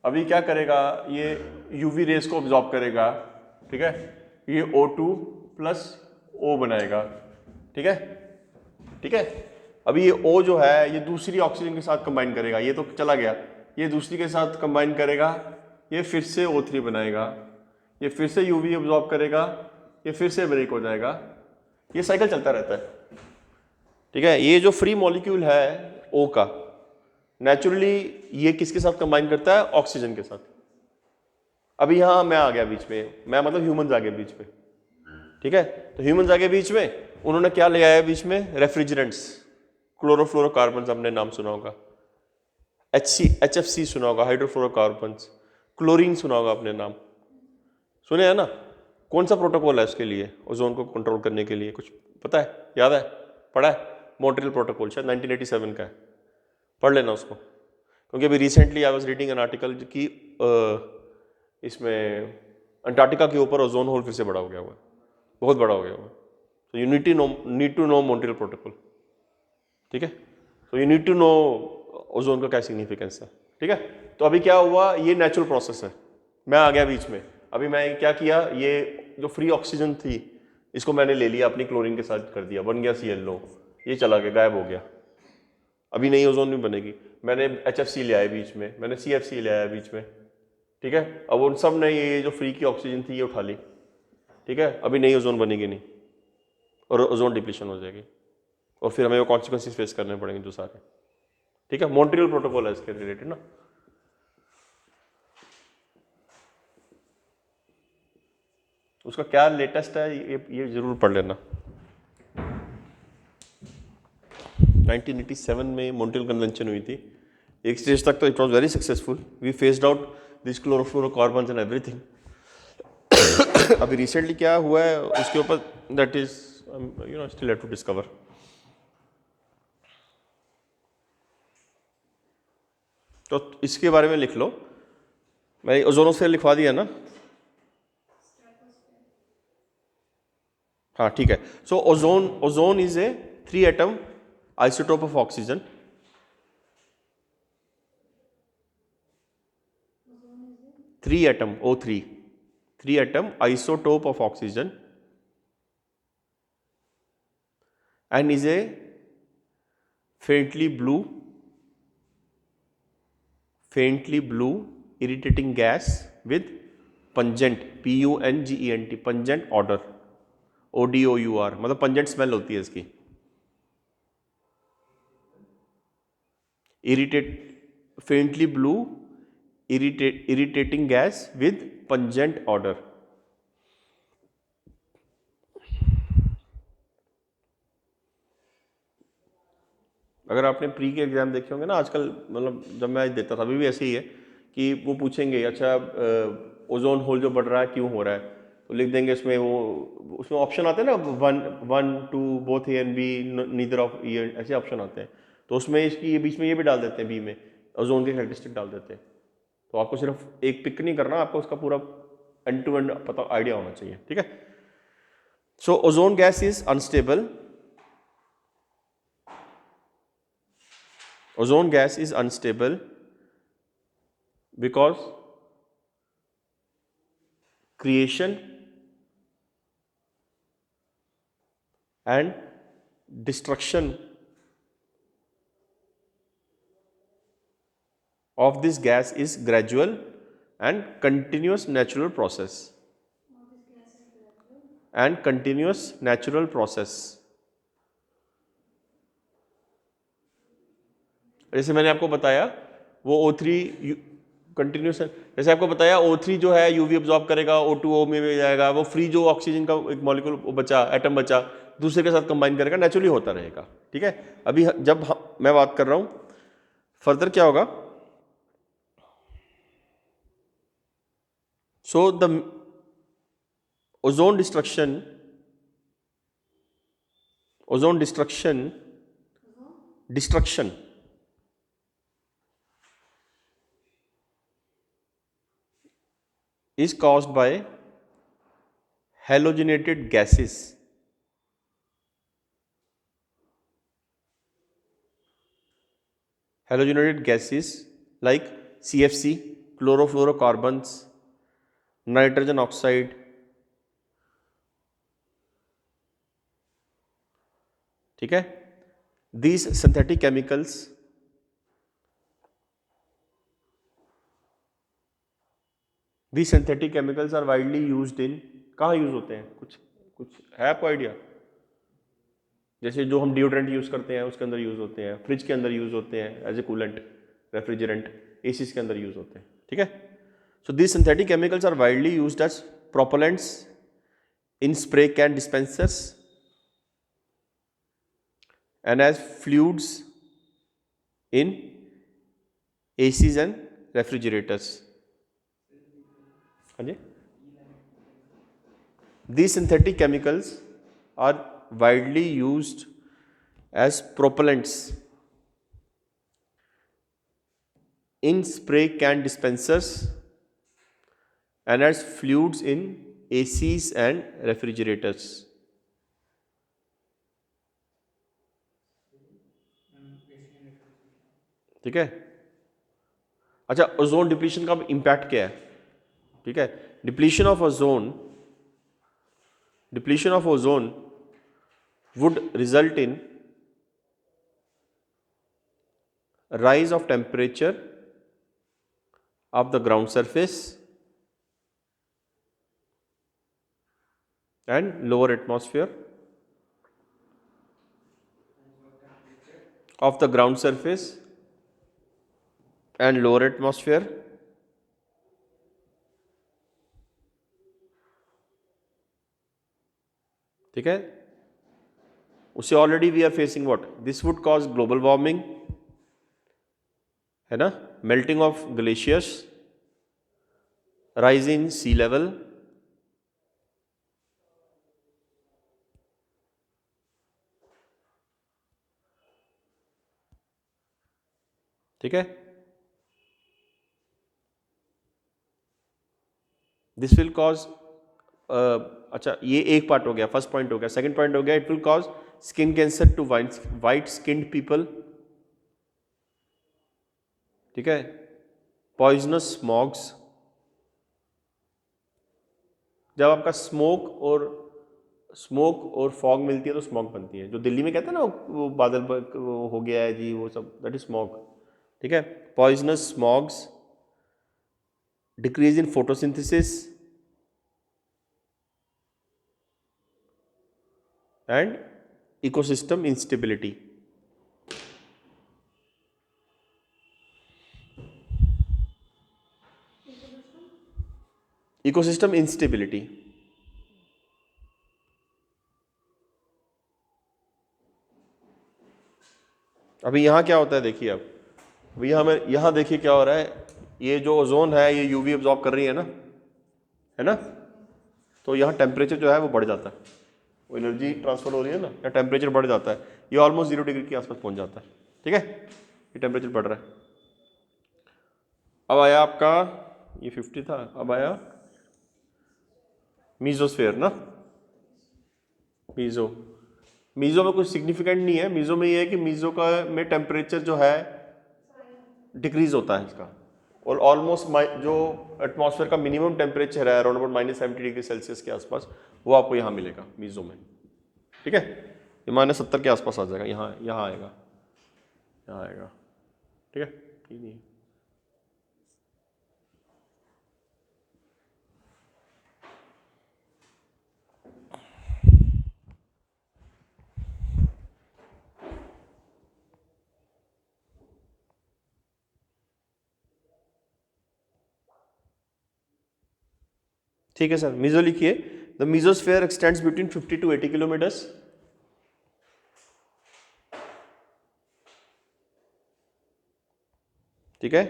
अभी क्या करेगा, ये यूवी रेस को ऑब्जॉर्ब करेगा, ठीक है, ये O2 प्लस O बनाएगा, ठीक है, ठीक है। अभी ये O जो है ये दूसरी ऑक्सीजन के साथ कंबाइन करेगा, ये तो चला गया, ये दूसरी के साथ कंबाइन करेगा, ये फिर से O3 बनाएगा, ये फिर से यूवी ऑब्जॉर्ब करेगा, ये फिर से ब्रेक हो जाएगा, ये साइकिल चलता रहता है, ठीक है। ये जो फ्री मॉलिक्यूल है O का, नेचुरली ये किसके साथ कंबाइन करता है, ऑक्सीजन के साथ। अभी यहाँ मैं आ गया बीच में, मैं मतलब ह्यूमंस आ गए बीच में, ठीक है। तो ह्यूमंस आ गए बीच में, उन्होंने क्या ले आया बीच में, रेफ्रिजरेंट्स, क्लोरोफ्लोरोकार्बन, हमने नाम सुना होगा, HFC सुना होगा, हाइड्रोफ्लोरोकार्बन्स, क्लोरीन सुना होगा आपने नाम, सुने हैं ना। कौन सा प्रोटोकॉल है उसके लिए, ओजोन को कंट्रोल करने के लिए, कुछ पता है, याद है, पढ़ा है? मॉन्ट्रियल प्रोटोकॉल शायद 1987 का है, पढ़ लेना उसको, क्योंकि अभी recently I was reading an article कि इसमें अंटार्कटिका के ऊपर ओजोन होल फिर से बड़ा हो गया हुआ है, बहुत बड़ा हो गया हुआ है। तो you need to know Montreal Protocol, ठीक है। तो you need to know ozone का क्या सिग्निफिकेंस है, ठीक है। तो अभी क्या हुआ, ये नेचुरल प्रोसेस है, मैं आ गया बीच में। अभी मैं क्या किया, ये जो फ्री ऑक्सीजन थी इसको मैंने ले लिया, अपनी क्लोरीन के साथ कर दिया, बन गया ClO, ये चला गया, गायब हो गया, अभी नई ओजोन नहीं बनेगी। मैंने HFC ले आया बीच में, मैंने CFC ले आया बीच में, ठीक है। अब उन सब ने ये जो फ्री की ऑक्सीजन थी ये उठा ली, ठीक है, अभी नई ओजोन बनेगी नहीं और ओजोन डिप्लीशन हो जाएगी, और फिर हमें वो कॉन्सिक्वेंसेस फेस करने पड़ेंगे जो सारे, ठीक है। मॉन्ट्रियल प्रोटोकॉल है इसके रिलेटेड ना। उसका क्या लेटेस्ट है ये जरूर पढ़ लेना। 1987 में मॉन्ट्रियल कन्वेंशन हुई थी। एक स्टेज तक तो it was very successful, we phased out this chlorofluorocarbons and everything. अभी रिसेंटली क्या हुआ है उसके ऊपर, that is still have to discover. तो इसके बारे में लिख लो। मैं ओजोनोस्फीयर लिखवा दिया ना। हाँ ठीक है। सो ozone is a 3 atom isotope of oxygen. Three atom O3, 3 atom isotope of oxygen and is a faintly blue irritating gas with pungent PUNGENT pungent odor ODOUR, मतलब pungent smell होती है इसकी। faintly blue irritating gas with pungent odor। अगर आपने pre के exam देखे होंगे ना आजकल, मतलब जब मैं देता था अभी भी ऐसे ही है कि वो पूछेंगे अच्छा ओजोन होल जो बढ़ रहा है क्यों हो रहा है, तो लिख देंगे उसमें, वो उसमें ऑप्शन आते हैं ना, 1 2 both A and B neither of E, ऐसे ऑप्शन आते हैं। तो उसमें इसकी ये बीच में ये भी डाल देते हैं, बी में ओजोन के कैरेक्टरिस्टिक डाल देते हैं। तो आपको सिर्फ एक पिक नहीं करना, आपको उसका पूरा एंड टू एंड पता आइडिया होना चाहिए, ठीक है। सो ozone gas is unstable. Ozone gas is unstable because creation and destruction of this gas is gradual and continuous natural process. And continuous natural process. जैसे मैंने आपको बताया वो O3 कंटिन्यूस है, जैसे आपको बताया O3 जो है UV एब्जॉर्ब करेगा, O2O में जाएगा, वो फ्री जो ऑक्सीजन का एक मॉलिक्यूल बचा, एटम बचा, दूसरे के साथ कंबाइन करेगा, नेचुरली होता रहेगा, ठीक है। अभी जब मैं बात कर रहा हूं फर्दर क्या होगा, so the ozone destruction is caused by halogenated gases like CFC, chlorofluorocarbons, nitrogen oxide, ठीक है। These synthetic chemicals are widely used in, कहाँ यूज होते हैं, कुछ है आपको आइडिया? जैसे जो हम डिओड्रेंट यूज करते हैं उसके अंदर यूज होते हैं, फ्रिज के अंदर यूज होते हैं as a coolant, refrigerant, ACs के अंदर यूज होते हैं, ठीक है। So these synthetic chemicals are widely used as propellants in spray can dispensers and as fluids in ACs and refrigerators. हाँ जी, these synthetic chemicals are widely used as propellants in spray can dispensers and as fluids in ACs and refrigerators. ठीक है। अच्छा, ozone depletion का impact क्या है, ठीक है। Depletion of ozone would result in rise of temperature of the ground surface and lower atmosphere of the ground surface and lower atmosphere. ठीक है, उसे already we are facing what, this would cause global warming, है ना, melting of glaciers, rise in sea level, ठीक है, this will cause, अच्छा ये एक पार्ट हो गया, फर्स्ट पॉइंट हो गया। सेकंड पॉइंट हो गया, it will cause skin cancer to white skinned people, ठीक है, पॉइजनस स्मॉग्स, जब आपका स्मोक और फॉग मिलती है तो स्मॉग बनती है, जो दिल्ली में कहते हैं ना वो बादल वो हो गया है जी, वो सब, दैट इज स्मॉग, ठीक है, poisonous smogs, decrease in photosynthesis and ecosystem instability. Ecosystem instability. अभी यहाँ क्या होता है देखिए, अब अभी यहाँ देखिए क्या हो रहा है, ये जो ओजोन है ये यूवी एब्जॉर्ब कर रही है ना, तो यहाँ टेम्परेचर जो है वो बढ़ जाता है, वो एनर्जी ट्रांसफर हो रही है ना, या टेम्परेचर बढ़ जाता है, ये ऑलमोस्ट 0 डिग्री के आसपास पहुँच जाता है, ठीक है, ये टेम्परेचर बढ़ रहा है। अब आया आपका, ये 50 था, अब आया मीजोस्फेयर ना, मीजो में कुछ सिग्निफिकेंट नहीं है, मीजो में ये है कि मीजो का में टेम्परेचर जो है डिक्रीज होता है इसका, और ऑलमोस्ट जो एटमॉस्फेयर का मिनिमम टेम्परेचर है अराउंड अबाउट -70 डिग्री सेल्सियस के आसपास, वो आपको यहाँ मिलेगा मीजो में, ठीक है, ये -70 के आसपास आ जाएगा, यहाँ आएगा, ठीक है, ठीक है, ठीक है सर, मीजो लिखिए, the mesosphere x tends between 50 to 80 kilometres, ठीक है,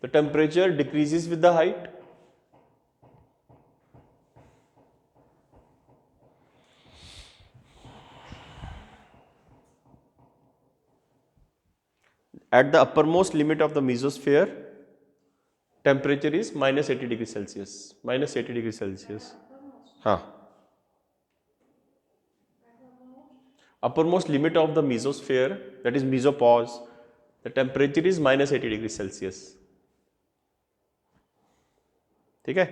the temperature decreases with the height, at the uppermost limit of the mesosphere temperature is -80 degree Celsius, -80 degree Celsius, हाँ, uppermost limit of the mesosphere, that is mesopause, the temperature is -80 degree Celsius, ठीक है,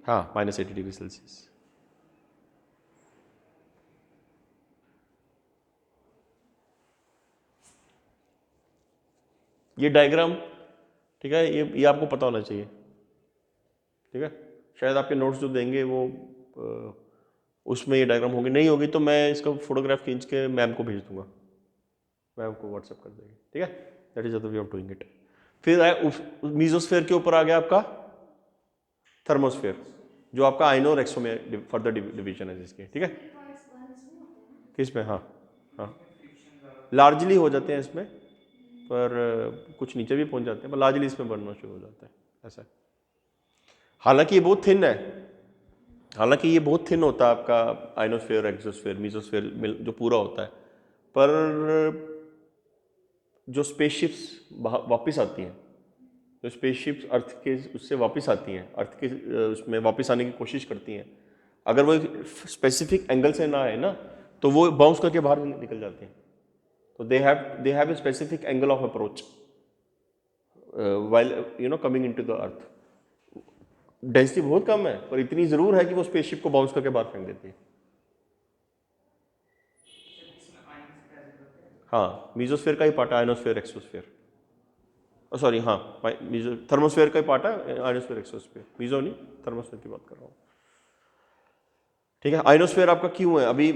हाँ, -80 degree Celsius. ये diagram, ठीक है, ये आपको पता होना चाहिए, ठीक है, शायद आपके नोट्स जो देंगे वो उसमें ये डायग्राम होगी, नहीं होगी तो मैं इसका फोटोग्राफ खींच के मैम को भेज दूंगा, मैम को व्हाट्सएप कर देंगे, ठीक है, that is other way of doing it. फिर मीजोस्फेयर के ऊपर आ गया आपका थर्मोस्फेयर, जो आपका आइनो और एक्सो में फर्दर डिवीजन है जिसके, ठीक है, किस में, हाँ लार्जली हो जाते हैं इसमें, पर कुछ नीचे भी पहुंच जाते हैं, पर लार्जली इसमें बनना शुरू हो जाता है, ऐसा है। हालांकि ये बहुत थिन होता है आपका आइनोस्फेयर, एक्सोस्फेयर, मीजोस्फेयर जो पूरा होता है, पर जो स्पेसशिप्स वापस आती हैं, जो स्पेसशिप्स अर्थ के उससे वापस आती हैं, अर्थ के उसमें वापस आने की कोशिश करती हैं, अगर वो स्पेसिफिक एंगल से ना आए ना तो वो बाउंस करके बाहर निकल जाते हैं, तो they have a specific angle of approach while coming into the earth. Density बहुत कम है, पर इतनी जरूर है कि वो स्पेसशिप को बाउंस करके बाहर फेंक देती है। हाँ, मीजोस्फेयर का ही पार्ट है आइनोस्फेयर, एक्सोस्फेयर, सॉरी, हाँ, थर्मोस्फेयर का ही पार्ट है आइनोस्फेयर, एक्सोस्फेयर, मीजो नहीं, थर्मोस्फेयर की बात कर रहा हूँ, ठीक है। आइनोस्फेयर आपका क्यों है, अभी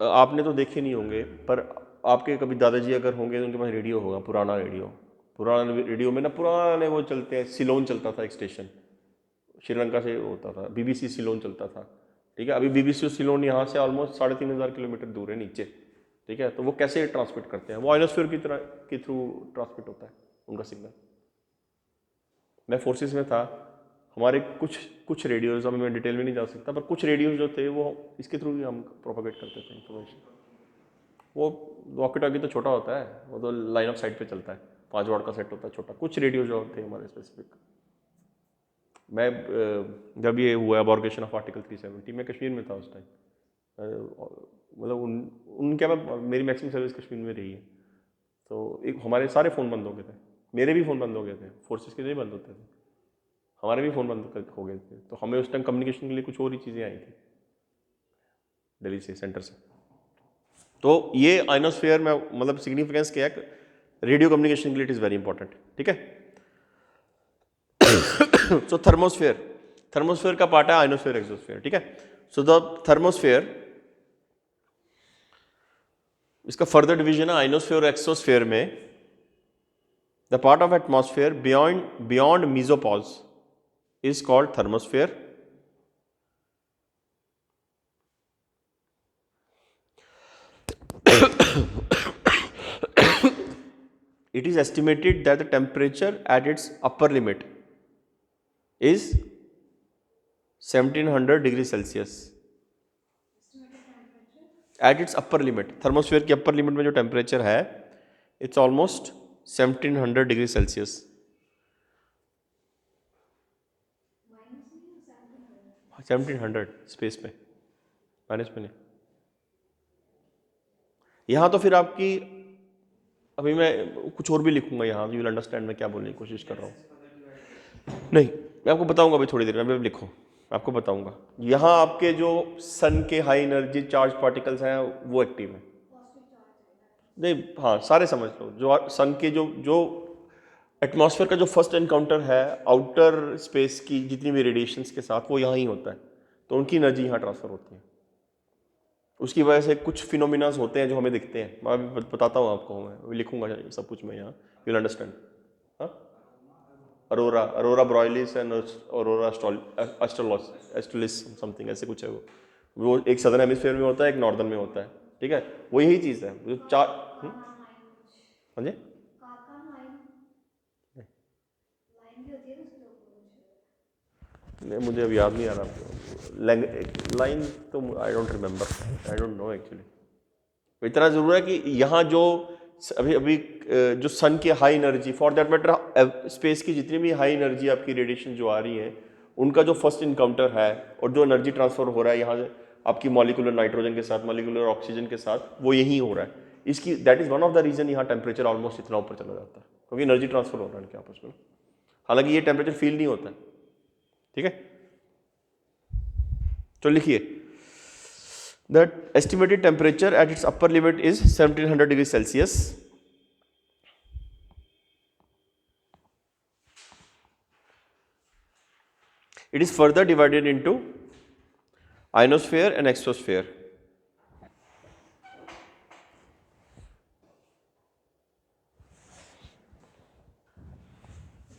आपने तो देखे नहीं होंगे, पर आपके कभी दादाजी अगर होंगे तो उनके पास रेडियो होगा, पुराना रेडियो। पुराना रेडियो में ना पुराने वो चलते हैं, सिलोन चलता था एक स्टेशन, श्रीलंका से होता था, BBC सिलोन चलता था। ठीक है, अभी BBC सिलोन यहाँ से ऑलमोस्ट 3500 किलोमीटर दूर है नीचे। ठीक है, तो वो कैसे ट्रांसमिट करते हैं? वो आइनोस्फीयर की तरह के थ्रू ट्रांसमिट होता है उनका सिग्नल। मैं फोर्सेस में था, हमारे कुछ रेडियोज, अभी मैं डिटेल में नहीं जा सकता, पर कुछ रेडियोज जो थे वो इसके थ्रू ही हम प्रोपागेट करते थे इंफॉर्मेशन। वो वॉकी टॉकी तो छोटा होता है, वो तो लाइन ऑफ साइट पे चलता है, 5 वाट का सेट होता है छोटा। कुछ रेडियो जो थे हमारे स्पेसिफिक। मैं जब ये हुआ अबॉर्गेशन ऑफ आर्टिकल 370, मैं कश्मीर में था उस टाइम। मतलब उनके मेरी मैक्सिमम सर्विस कश्मीर में रही है। तो एक हमारे सारे फ़ोन बंद हो गए थे, मेरे भी फ़ोन बंद हो गए थे, फोर्सेस के नहीं बंद होते थे, हमारे भी फ़ोन बंद हो गए थे। तो हमें उस टाइम कम्युनिकेशन के लिए कुछ और ही चीज़ें आई थी दिल्ली से, सेंटर से। तो ये आइनोस्फीयर में मतलब सिग्निफिकेंस क्या है, रेडियो कम्युनिकेशन के लिए इट इज़ वेरी इंपॉर्टेंट। ठीक है। सो थर्मोस्फेयर का पार्ट है आइनोस्फीयर, एक्सोस्फीयर। ठीक है। सो द थर्मोस्फेयर, इसका फर्दर डिवीजन है आइनोस्फीयर और एक्सोस्फीयर में। The part of atmosphere beyond mesopause is called thermosphere. It is estimated that the temperature at its upper limit is 1700 degrees Celsius. At its upper limit, thermosphere की upper limit में जो temperature है, it's almost 1700 degrees Celsius. 1700 space में, minus में नहीं। यहाँ तो फिर आपकी, अभी मैं कुछ और भी लिखूंगा यहाँ, यू विल अंडरस्टैंड मैं क्या बोलने की कोशिश कर रहा हूँ। नहीं, मैं आपको बताऊंगा अभी थोड़ी देर में, लिखो, आपको बताऊंगा। यहाँ आपके जो सन के हाई एनर्जी चार्ज पार्टिकल्स हैं वो एक्टिव हैं। नहीं, हाँ, सारे समझ लो। जो सन के जो एटमॉस्फेयर का जो फर्स्ट एनकाउंटर है आउटर स्पेस की जितनी भी रेडिएशंस के साथ, वो यहाँ ही होता है, तो उनकी एनर्जी यहाँ ट्रांसफर होती है। उसकी वजह से कुछ फिनोमिनास होते हैं जो हमें दिखते हैं, मैं अभी बताता हूँ आपको, मैं लिखूंगा सब कुछ मैं यहाँ, यू विल अंडरस्टैंड। हाँ, अरोरा ब्रॉयलिस एंड अरोरा एस्ट्रोलिस समथिंग ऐसे कुछ है। वो एक सदर्न हेमिस्फीयर में होता है, एक नॉर्दर्न में होता है। ठीक है, वो यही चीज़ है जो चार। हाँ जी, नहीं मुझे अब याद नहीं आ रहा लाइन, तो I don't remember, I don't know actually. इतना जरूर है कि यहाँ जो अभी जो सन की high energy, for that matter space की जितनी भी हाई एनर्जी आपकी रेडिएशन जो आ रही है, उनका जो फर्स्ट इनकाउंटर है और जो एनर्जी ट्रांसफर हो रहा है यहाँ से आपकी मॉलिक्यूलर नाइट्रोजन के साथ, मॉलिक्यूलर ऑक्सीजन के साथ, वो यही हो रहा है। इसकी that is one of the reason यहाँ टेम्परेचर ऑलमोस्ट इतना ऊपर चला जाता है, क्योंकि एनर्जी ट्रांसफर हो रहा है इनके आपस में। हालांकि ये टेम्परेचर फील नहीं होता है। ठीक है, तो लिखिए, the estimated temperature at its upper limit is 1700 degrees Celsius. It is further divided into ionosphere and exosphere.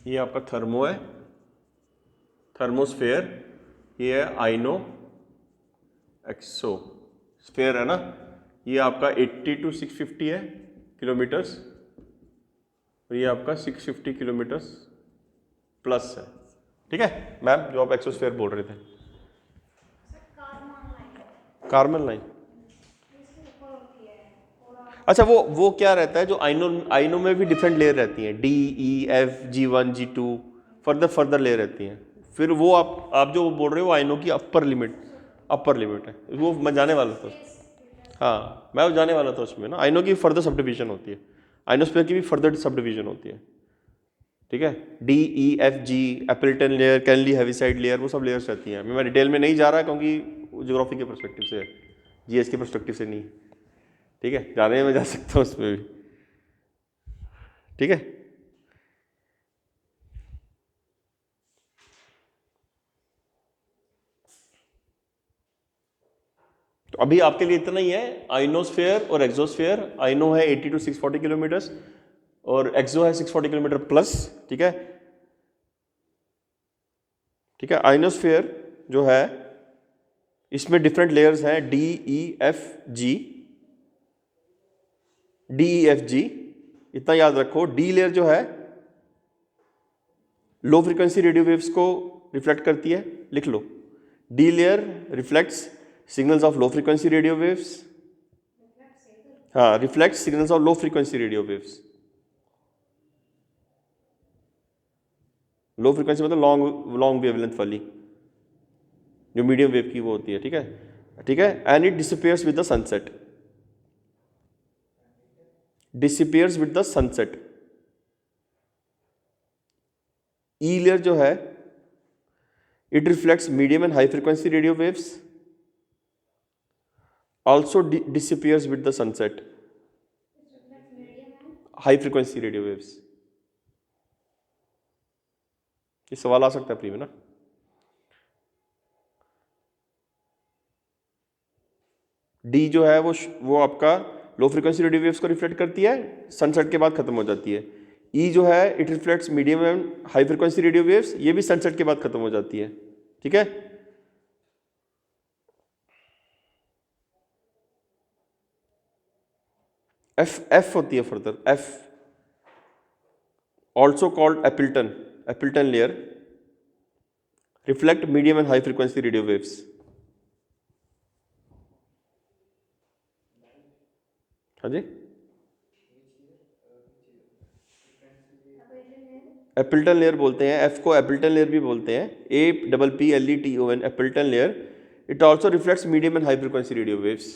ये आपका थर्मो है, थर्मोस्फेयर, ये है आइनो, एक्सो स्फेयर है ना, ये आपका 80 to 650 है किलोमीटर्स, और ये आपका 650 किलोमीटर्स प्लस है। ठीक है मैम, जो आप एक्सोस्फेयर बोल रहे थे, कार्बन लाइन। अच्छा, वो क्या रहता है, जो आइनो में भी डिफरेंट लेयर रहती हैं, DEF G1 G2 further layer रहती हैं। फिर वो आप जो बोल रहे हो आइनो की अपर लिमिट है, वो मैं जाने वाला था। हाँ, मैं जाने वाला था उसमें ना, आइनो की फर्दर सब डिवीजन होती है, आइनोस्फीयर की भी फर्दर सब डिवीजन होती है। ठीक है, DEF G, Appleton layer, Kennelly Heaviside layer, वो सब लेयर्स रहती हैं। मैं डिटेल में नहीं जा रहा क्योंकि ज्योग्राफी के पर्सपेक्टिव से है, GS के पर्सपेक्टिव से नहीं। ठीक है, जाने में जा सकता हूँ उसमें भी। ठीक है, तो तो अभी आपके लिए इतना ही है, आइनोस्फेयर और एक्सोस्फेयर। आइनो है 80 to 640 किलोमीटर्स और एक्सो है 640 किलोमीटर प्लस, ठीक है। ठीक है, आइनोस्फेयर जो है इसमें डिफरेंट लेयर्स हैं, D E F G, D E F G, इतना याद रखो। डी लेयर जो है लो फ्रीक्वेंसी रेडियो वेव्स को रिफ्लेक्ट करती है, लिख लो। D layer reflects signals of low frequency radio waves, हाँ, reflects signals of low frequency radio waves. Low frequency मतलब लॉन्ग वेवलेंथ वाली, जो मीडियम वेव की वो होती है, ठीक है, ठीक है। And it disappears with the sunset, disappears with the sunset. E layer जो है it reflects medium and high frequency radio waves, also disappears with the sunset, high frequency radio waves. ये सवाल आ सकता है प्री में ना। डी जो है वो आपका लो फ्रीक्वेंसी रेडियो वेव्स को रिफ्लेक्ट करती है, सनसेट के बाद खत्म हो जाती है। ई जो है it reflects medium and high frequency radio waves, ये भी सनसेट के बाद खत्म हो जाती है, ठीक है। एफ होती है further, F also called Appleton, Appleton layer reflect medium and high frequency radio waves. हाँ जी, एपिल्टन लेयर बोलते हैं, एफ को एपिल्टन लेयर भी बोलते हैं, APPLETON, Appleton layer. It also reflects medium and high frequency radio waves.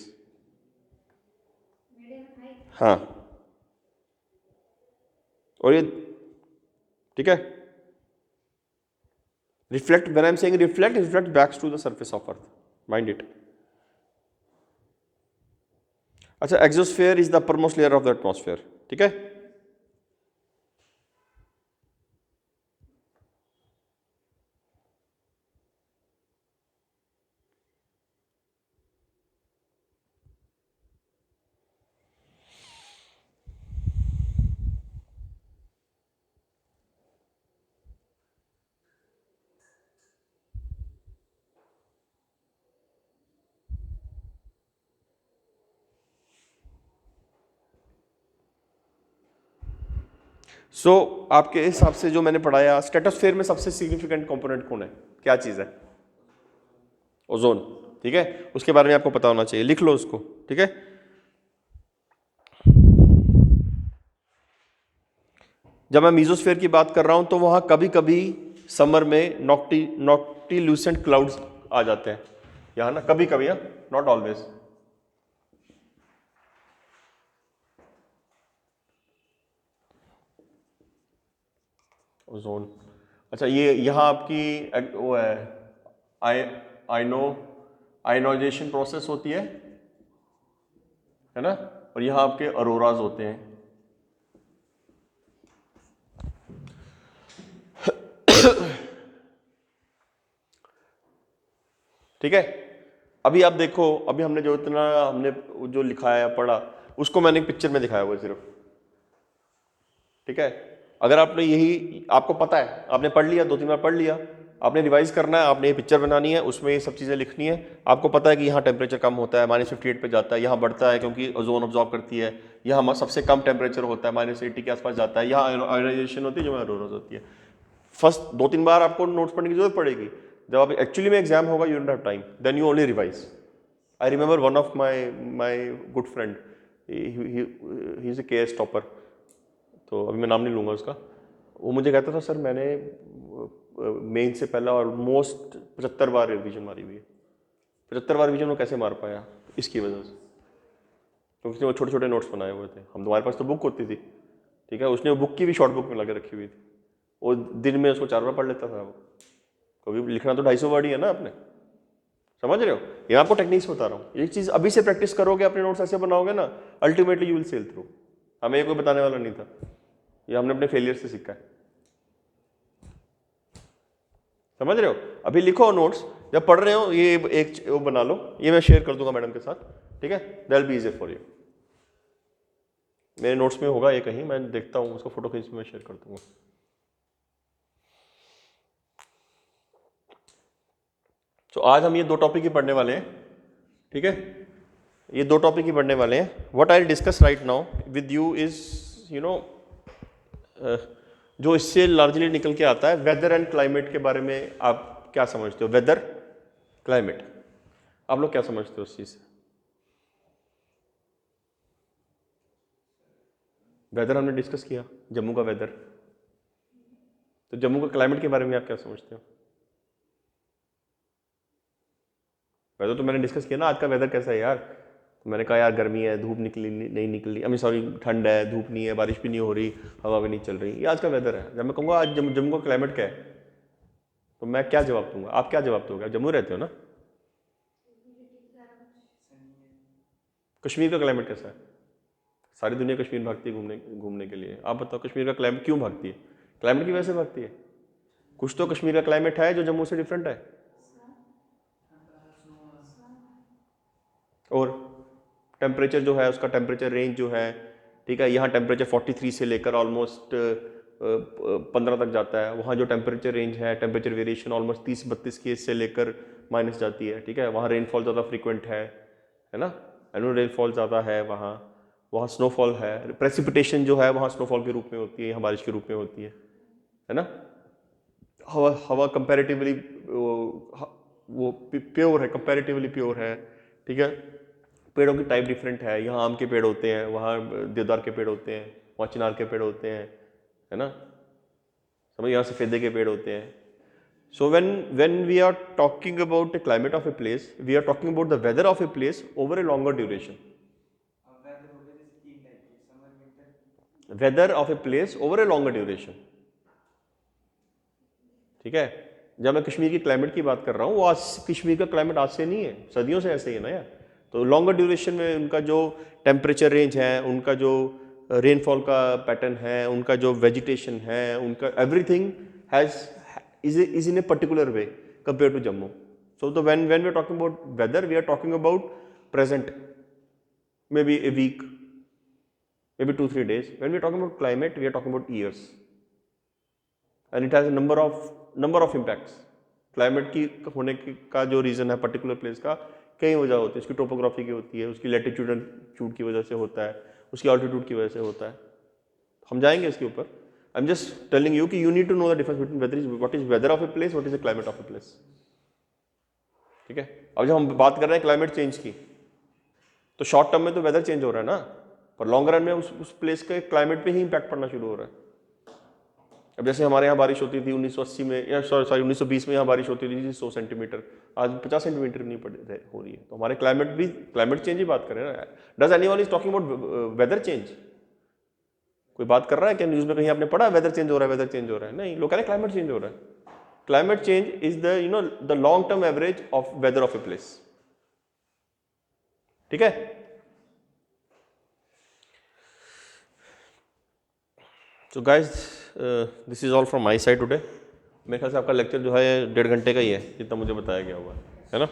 हाँ, और ये ठीक है, reflect, when I am saying reflect backs to the surface of earth, mind it. अच्छा, exosphere is the uppermost layer of the atmosphere, ठीक है। सो आपके हिसाब से जो मैंने पढ़ाया, स्ट्रेटोस्फेयर में सबसे सिग्निफिकेंट कंपोनेंट कौन है, क्या चीज है? ओजोन, ठीक है। उसके बारे में आपको पता होना चाहिए, लिख लो उसको, ठीक है। जब मैं मीजोस्फेयर की बात कर रहा हूं तो वहां कभी कभी समर में नॉक्टिल्यूसेंट क्लाउड्स आ जाते हैं यहां ना, कभी कभी, नॉट ऑलवेज। ओजोन, अच्छा, ये यहाँ आपकी वो है आयनोइजेशन प्रोसेस होती है ना, और यहाँ आपके अरोराज होते हैं। ठीक है, अभी आप देखो, अभी हमने जो लिखा है पढ़ा, उसको मैंने एक पिक्चर में दिखाया हुआ सिर्फ, ठीक है। अगर आपने यही, आपको पता है, आपने पढ़ लिया, 2-3 बार पढ़ लिया, आपने रिवाइज करना है, आपने ये पिक्चर बनानी है, उसमें ये सब चीज़ें लिखनी है। आपको पता है कि यहाँ टेम्परेचर कम होता है, -58 पे जाता है, यहाँ बढ़ता है क्योंकि ओजोन ऑब्जॉर्ब करती है, यहाँ सबसे कम टेम्परेचर होता है, -80 के आसपास जाता है, यहाँ आयोनाइजेशन होती है जो अरोराज होती है। फर्स्ट 2-3 बार आपको नोट्स पढ़ने की जरूरत पड़ेगी। जब आप एक्चुअली में एग्जाम होगा, you don't have time, then you only revise. I remember one of my good friend, he is a KS topper, तो अभी मैं नाम नहीं लूँगा उसका। वो मुझे कहता था, सर मैंने मेन से पहला ऑलमोस्ट 75 बार रिवीजन मारी हुई है। 75 बार रिवीजन वो कैसे मार पाया? इसकी वजह से, क्योंकि वो छोटे छोटे नोट्स बनाए हुए थे। हमारे पास तो बुक होती थी, ठीक है, उसने वो बुक की भी शॉर्ट बुक में लगा रखी हुई थी, वो दिन में उसको 4 बार पढ़ लेता था। वो कभी लिखना तो 250 वर्ड ही है ना, आपने समझ रहे हो? ये आपको टेक्निक्स बता रहा हूँ। ये चीज़ अभी से प्रैक्टिस करोगे, अपने नोट्स ऐसे बनाओगे ना, ultimately you will sail through. हमें ये कोई बताने वाला नहीं था, ये हमने अपने फेलियर से सीखा है। समझ रहे हो? अभी लिखो नोट्स, जब पढ़ रहे हो ये एक वो बना लो, ये मैं शेयर कर दूंगा मैडम के साथ, ठीक है, that will be easy for you. मेरे नोट्स में होगा ये कहीं, मैं देखता हूँ उसको, फोटो खींच मैं शेयर कर दूंगा। तो आज हम ये दो टॉपिक ही पढ़ने वाले हैं, ठीक है, ये दो टॉपिक ही पढ़ने वाले हैं। What I will discuss right now with you is you know जो इससे लार्जली निकल के आता है वेदर एंड क्लाइमेट के बारे में आप क्या समझते हो? वेदर क्लाइमेट आप लोग क्या समझते हो उस चीज से? वेदर हमने डिस्कस किया, जम्मू का वेदर, तो जम्मू का क्लाइमेट के बारे में आप क्या समझते हो? वेदर तो मैंने डिस्कस किया ना, आज का वेदर कैसा है यार, तो मैंने कहा यार गर्मी है, धूप निकली नहीं निकली, आई सॉरी ठंड है, धूप नहीं है, बारिश भी नहीं हो रही, हवा भी नहीं चल रही, ये आज का वेदर है। जब मैं कहूँगा आज जम्मू का क्लाइमेट क्या है, तो मैं क्या जवाब दूंगा? आप क्या जवाब दोगे? आप जम्मू रहते हो ना? कश्मीर का क्लाइमेट कैसा है? सारी दुनिया कश्मीर भागती है घूमने के लिए। आप बताओ कश्मीर का क्लाइमेट क्यों भागती है? क्लाइमेट की वजह से भागती है। कुछ तो कश्मीर का क्लाइमेट है जो जम्मू से डिफरेंट है। और टेम्परेचर जो है, उसका टेम्परेचर रेंज जो है, ठीक है, यहाँ टेम्परेचर 43 से लेकर ऑलमोस्ट 15 तक जाता है। वहाँ जो टेम्परेचर रेंज है, टेम्परेचर वेरिएशन ऑलमोस्ट 30-32 के से लेकर माइनस जाती है, ठीक है। वहाँ रेनफॉल ज़्यादा फ्रीक्वेंट है ना, एनुअल रेनफॉल ज़्यादा है वहाँ स्नोफॉल है, प्रेसिपिटेशन जो है वहाँ स्नोफॉल के रूप में होती है, यहाँ बारिश के रूप में होती है ना। हवा कंपैरेटिवली वो प्योर है, कंपैरेटिवली प्योर है, ठीक है। पेड़ों की टाइप डिफरेंट है, यहाँ आम के पेड़ होते हैं, वहाँ देवदार के पेड़ होते हैं, वहाँ चिनार के पेड़ होते हैं, है ना, समझ, यहाँ सफेदे के पेड़ होते हैं। So when we are talking about the climate of a place, we are talking about the weather of a place over a longer duration. Weather of a place over a longer duration. ठीक है। जब मैं कश्मीर की climate की बात कर रहा हूँ, वो आज कश्मीर का क्लाइमेट आज से नहीं है, सदियों से ऐसे ही है ना यार। तो लॉन्गर ड्यूरेशन में उनका जो टेम्परेचर रेंज है, उनका जो रेनफॉल का पैटर्न है, उनका जो वेजिटेशन है, उनका everything is in a particular way compared to Jammu. So when we are talking about weather, we are talking about present, maybe a week, maybe 2-3 days. When we are talking about climate, we are talking about years, and it has a number of impacts. Climate की होने का जो reason है particular place का, कई वजह होती है। उसकी टोपोग्राफी की होती है, उसकी लैटिट्यूड की वजह से होता है, उसकी ऑल्टीट्यूड की वजह से होता है। हम जाएंगे इसके ऊपर। I'm just telling you कि you need to know the difference between what is weather of a place, what is the climate of a place, ठीक है। अब जब हम बात कर रहे हैं क्लाइमेट चेंज की, तो शॉर्ट टर्म में तो वेदर चेंज हो रहा है ना, पर लॉन्ग रन में उस प्लेस के क्लाइमेट पे ही इंपैक्ट पड़ना शुरू हो रहा है। अब जैसे हमारे यहाँ बारिश होती थी 1980 में, या सॉरी 1920 में यहाँ बारिश होती थी 100 सेंटीमीटर, आज 50 सेंटीमीटर नहीं हो रही है। तो हमारे क्लाइमेट चेंज ही बात करें ना। Does anyone is talking about whether change? कोई बात कर रहा है क्या? न्यूज़ में कहीं आपने पढ़ा वेदर चेंज हो रहा है, वेदर चेंज हो रहा है? नहीं, लोग कह रहे हैं क्लाइमेट चेंज हो रहा है। Climate change is the long term average of weather of a place, ठीक है। So guys, this is all from my side today. मेरे ख्याल से आपका लेक्चर जो है 1.5 घंटे का ही है, जितना मुझे बताया गया हुआ है ना,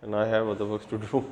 and I have other works to do.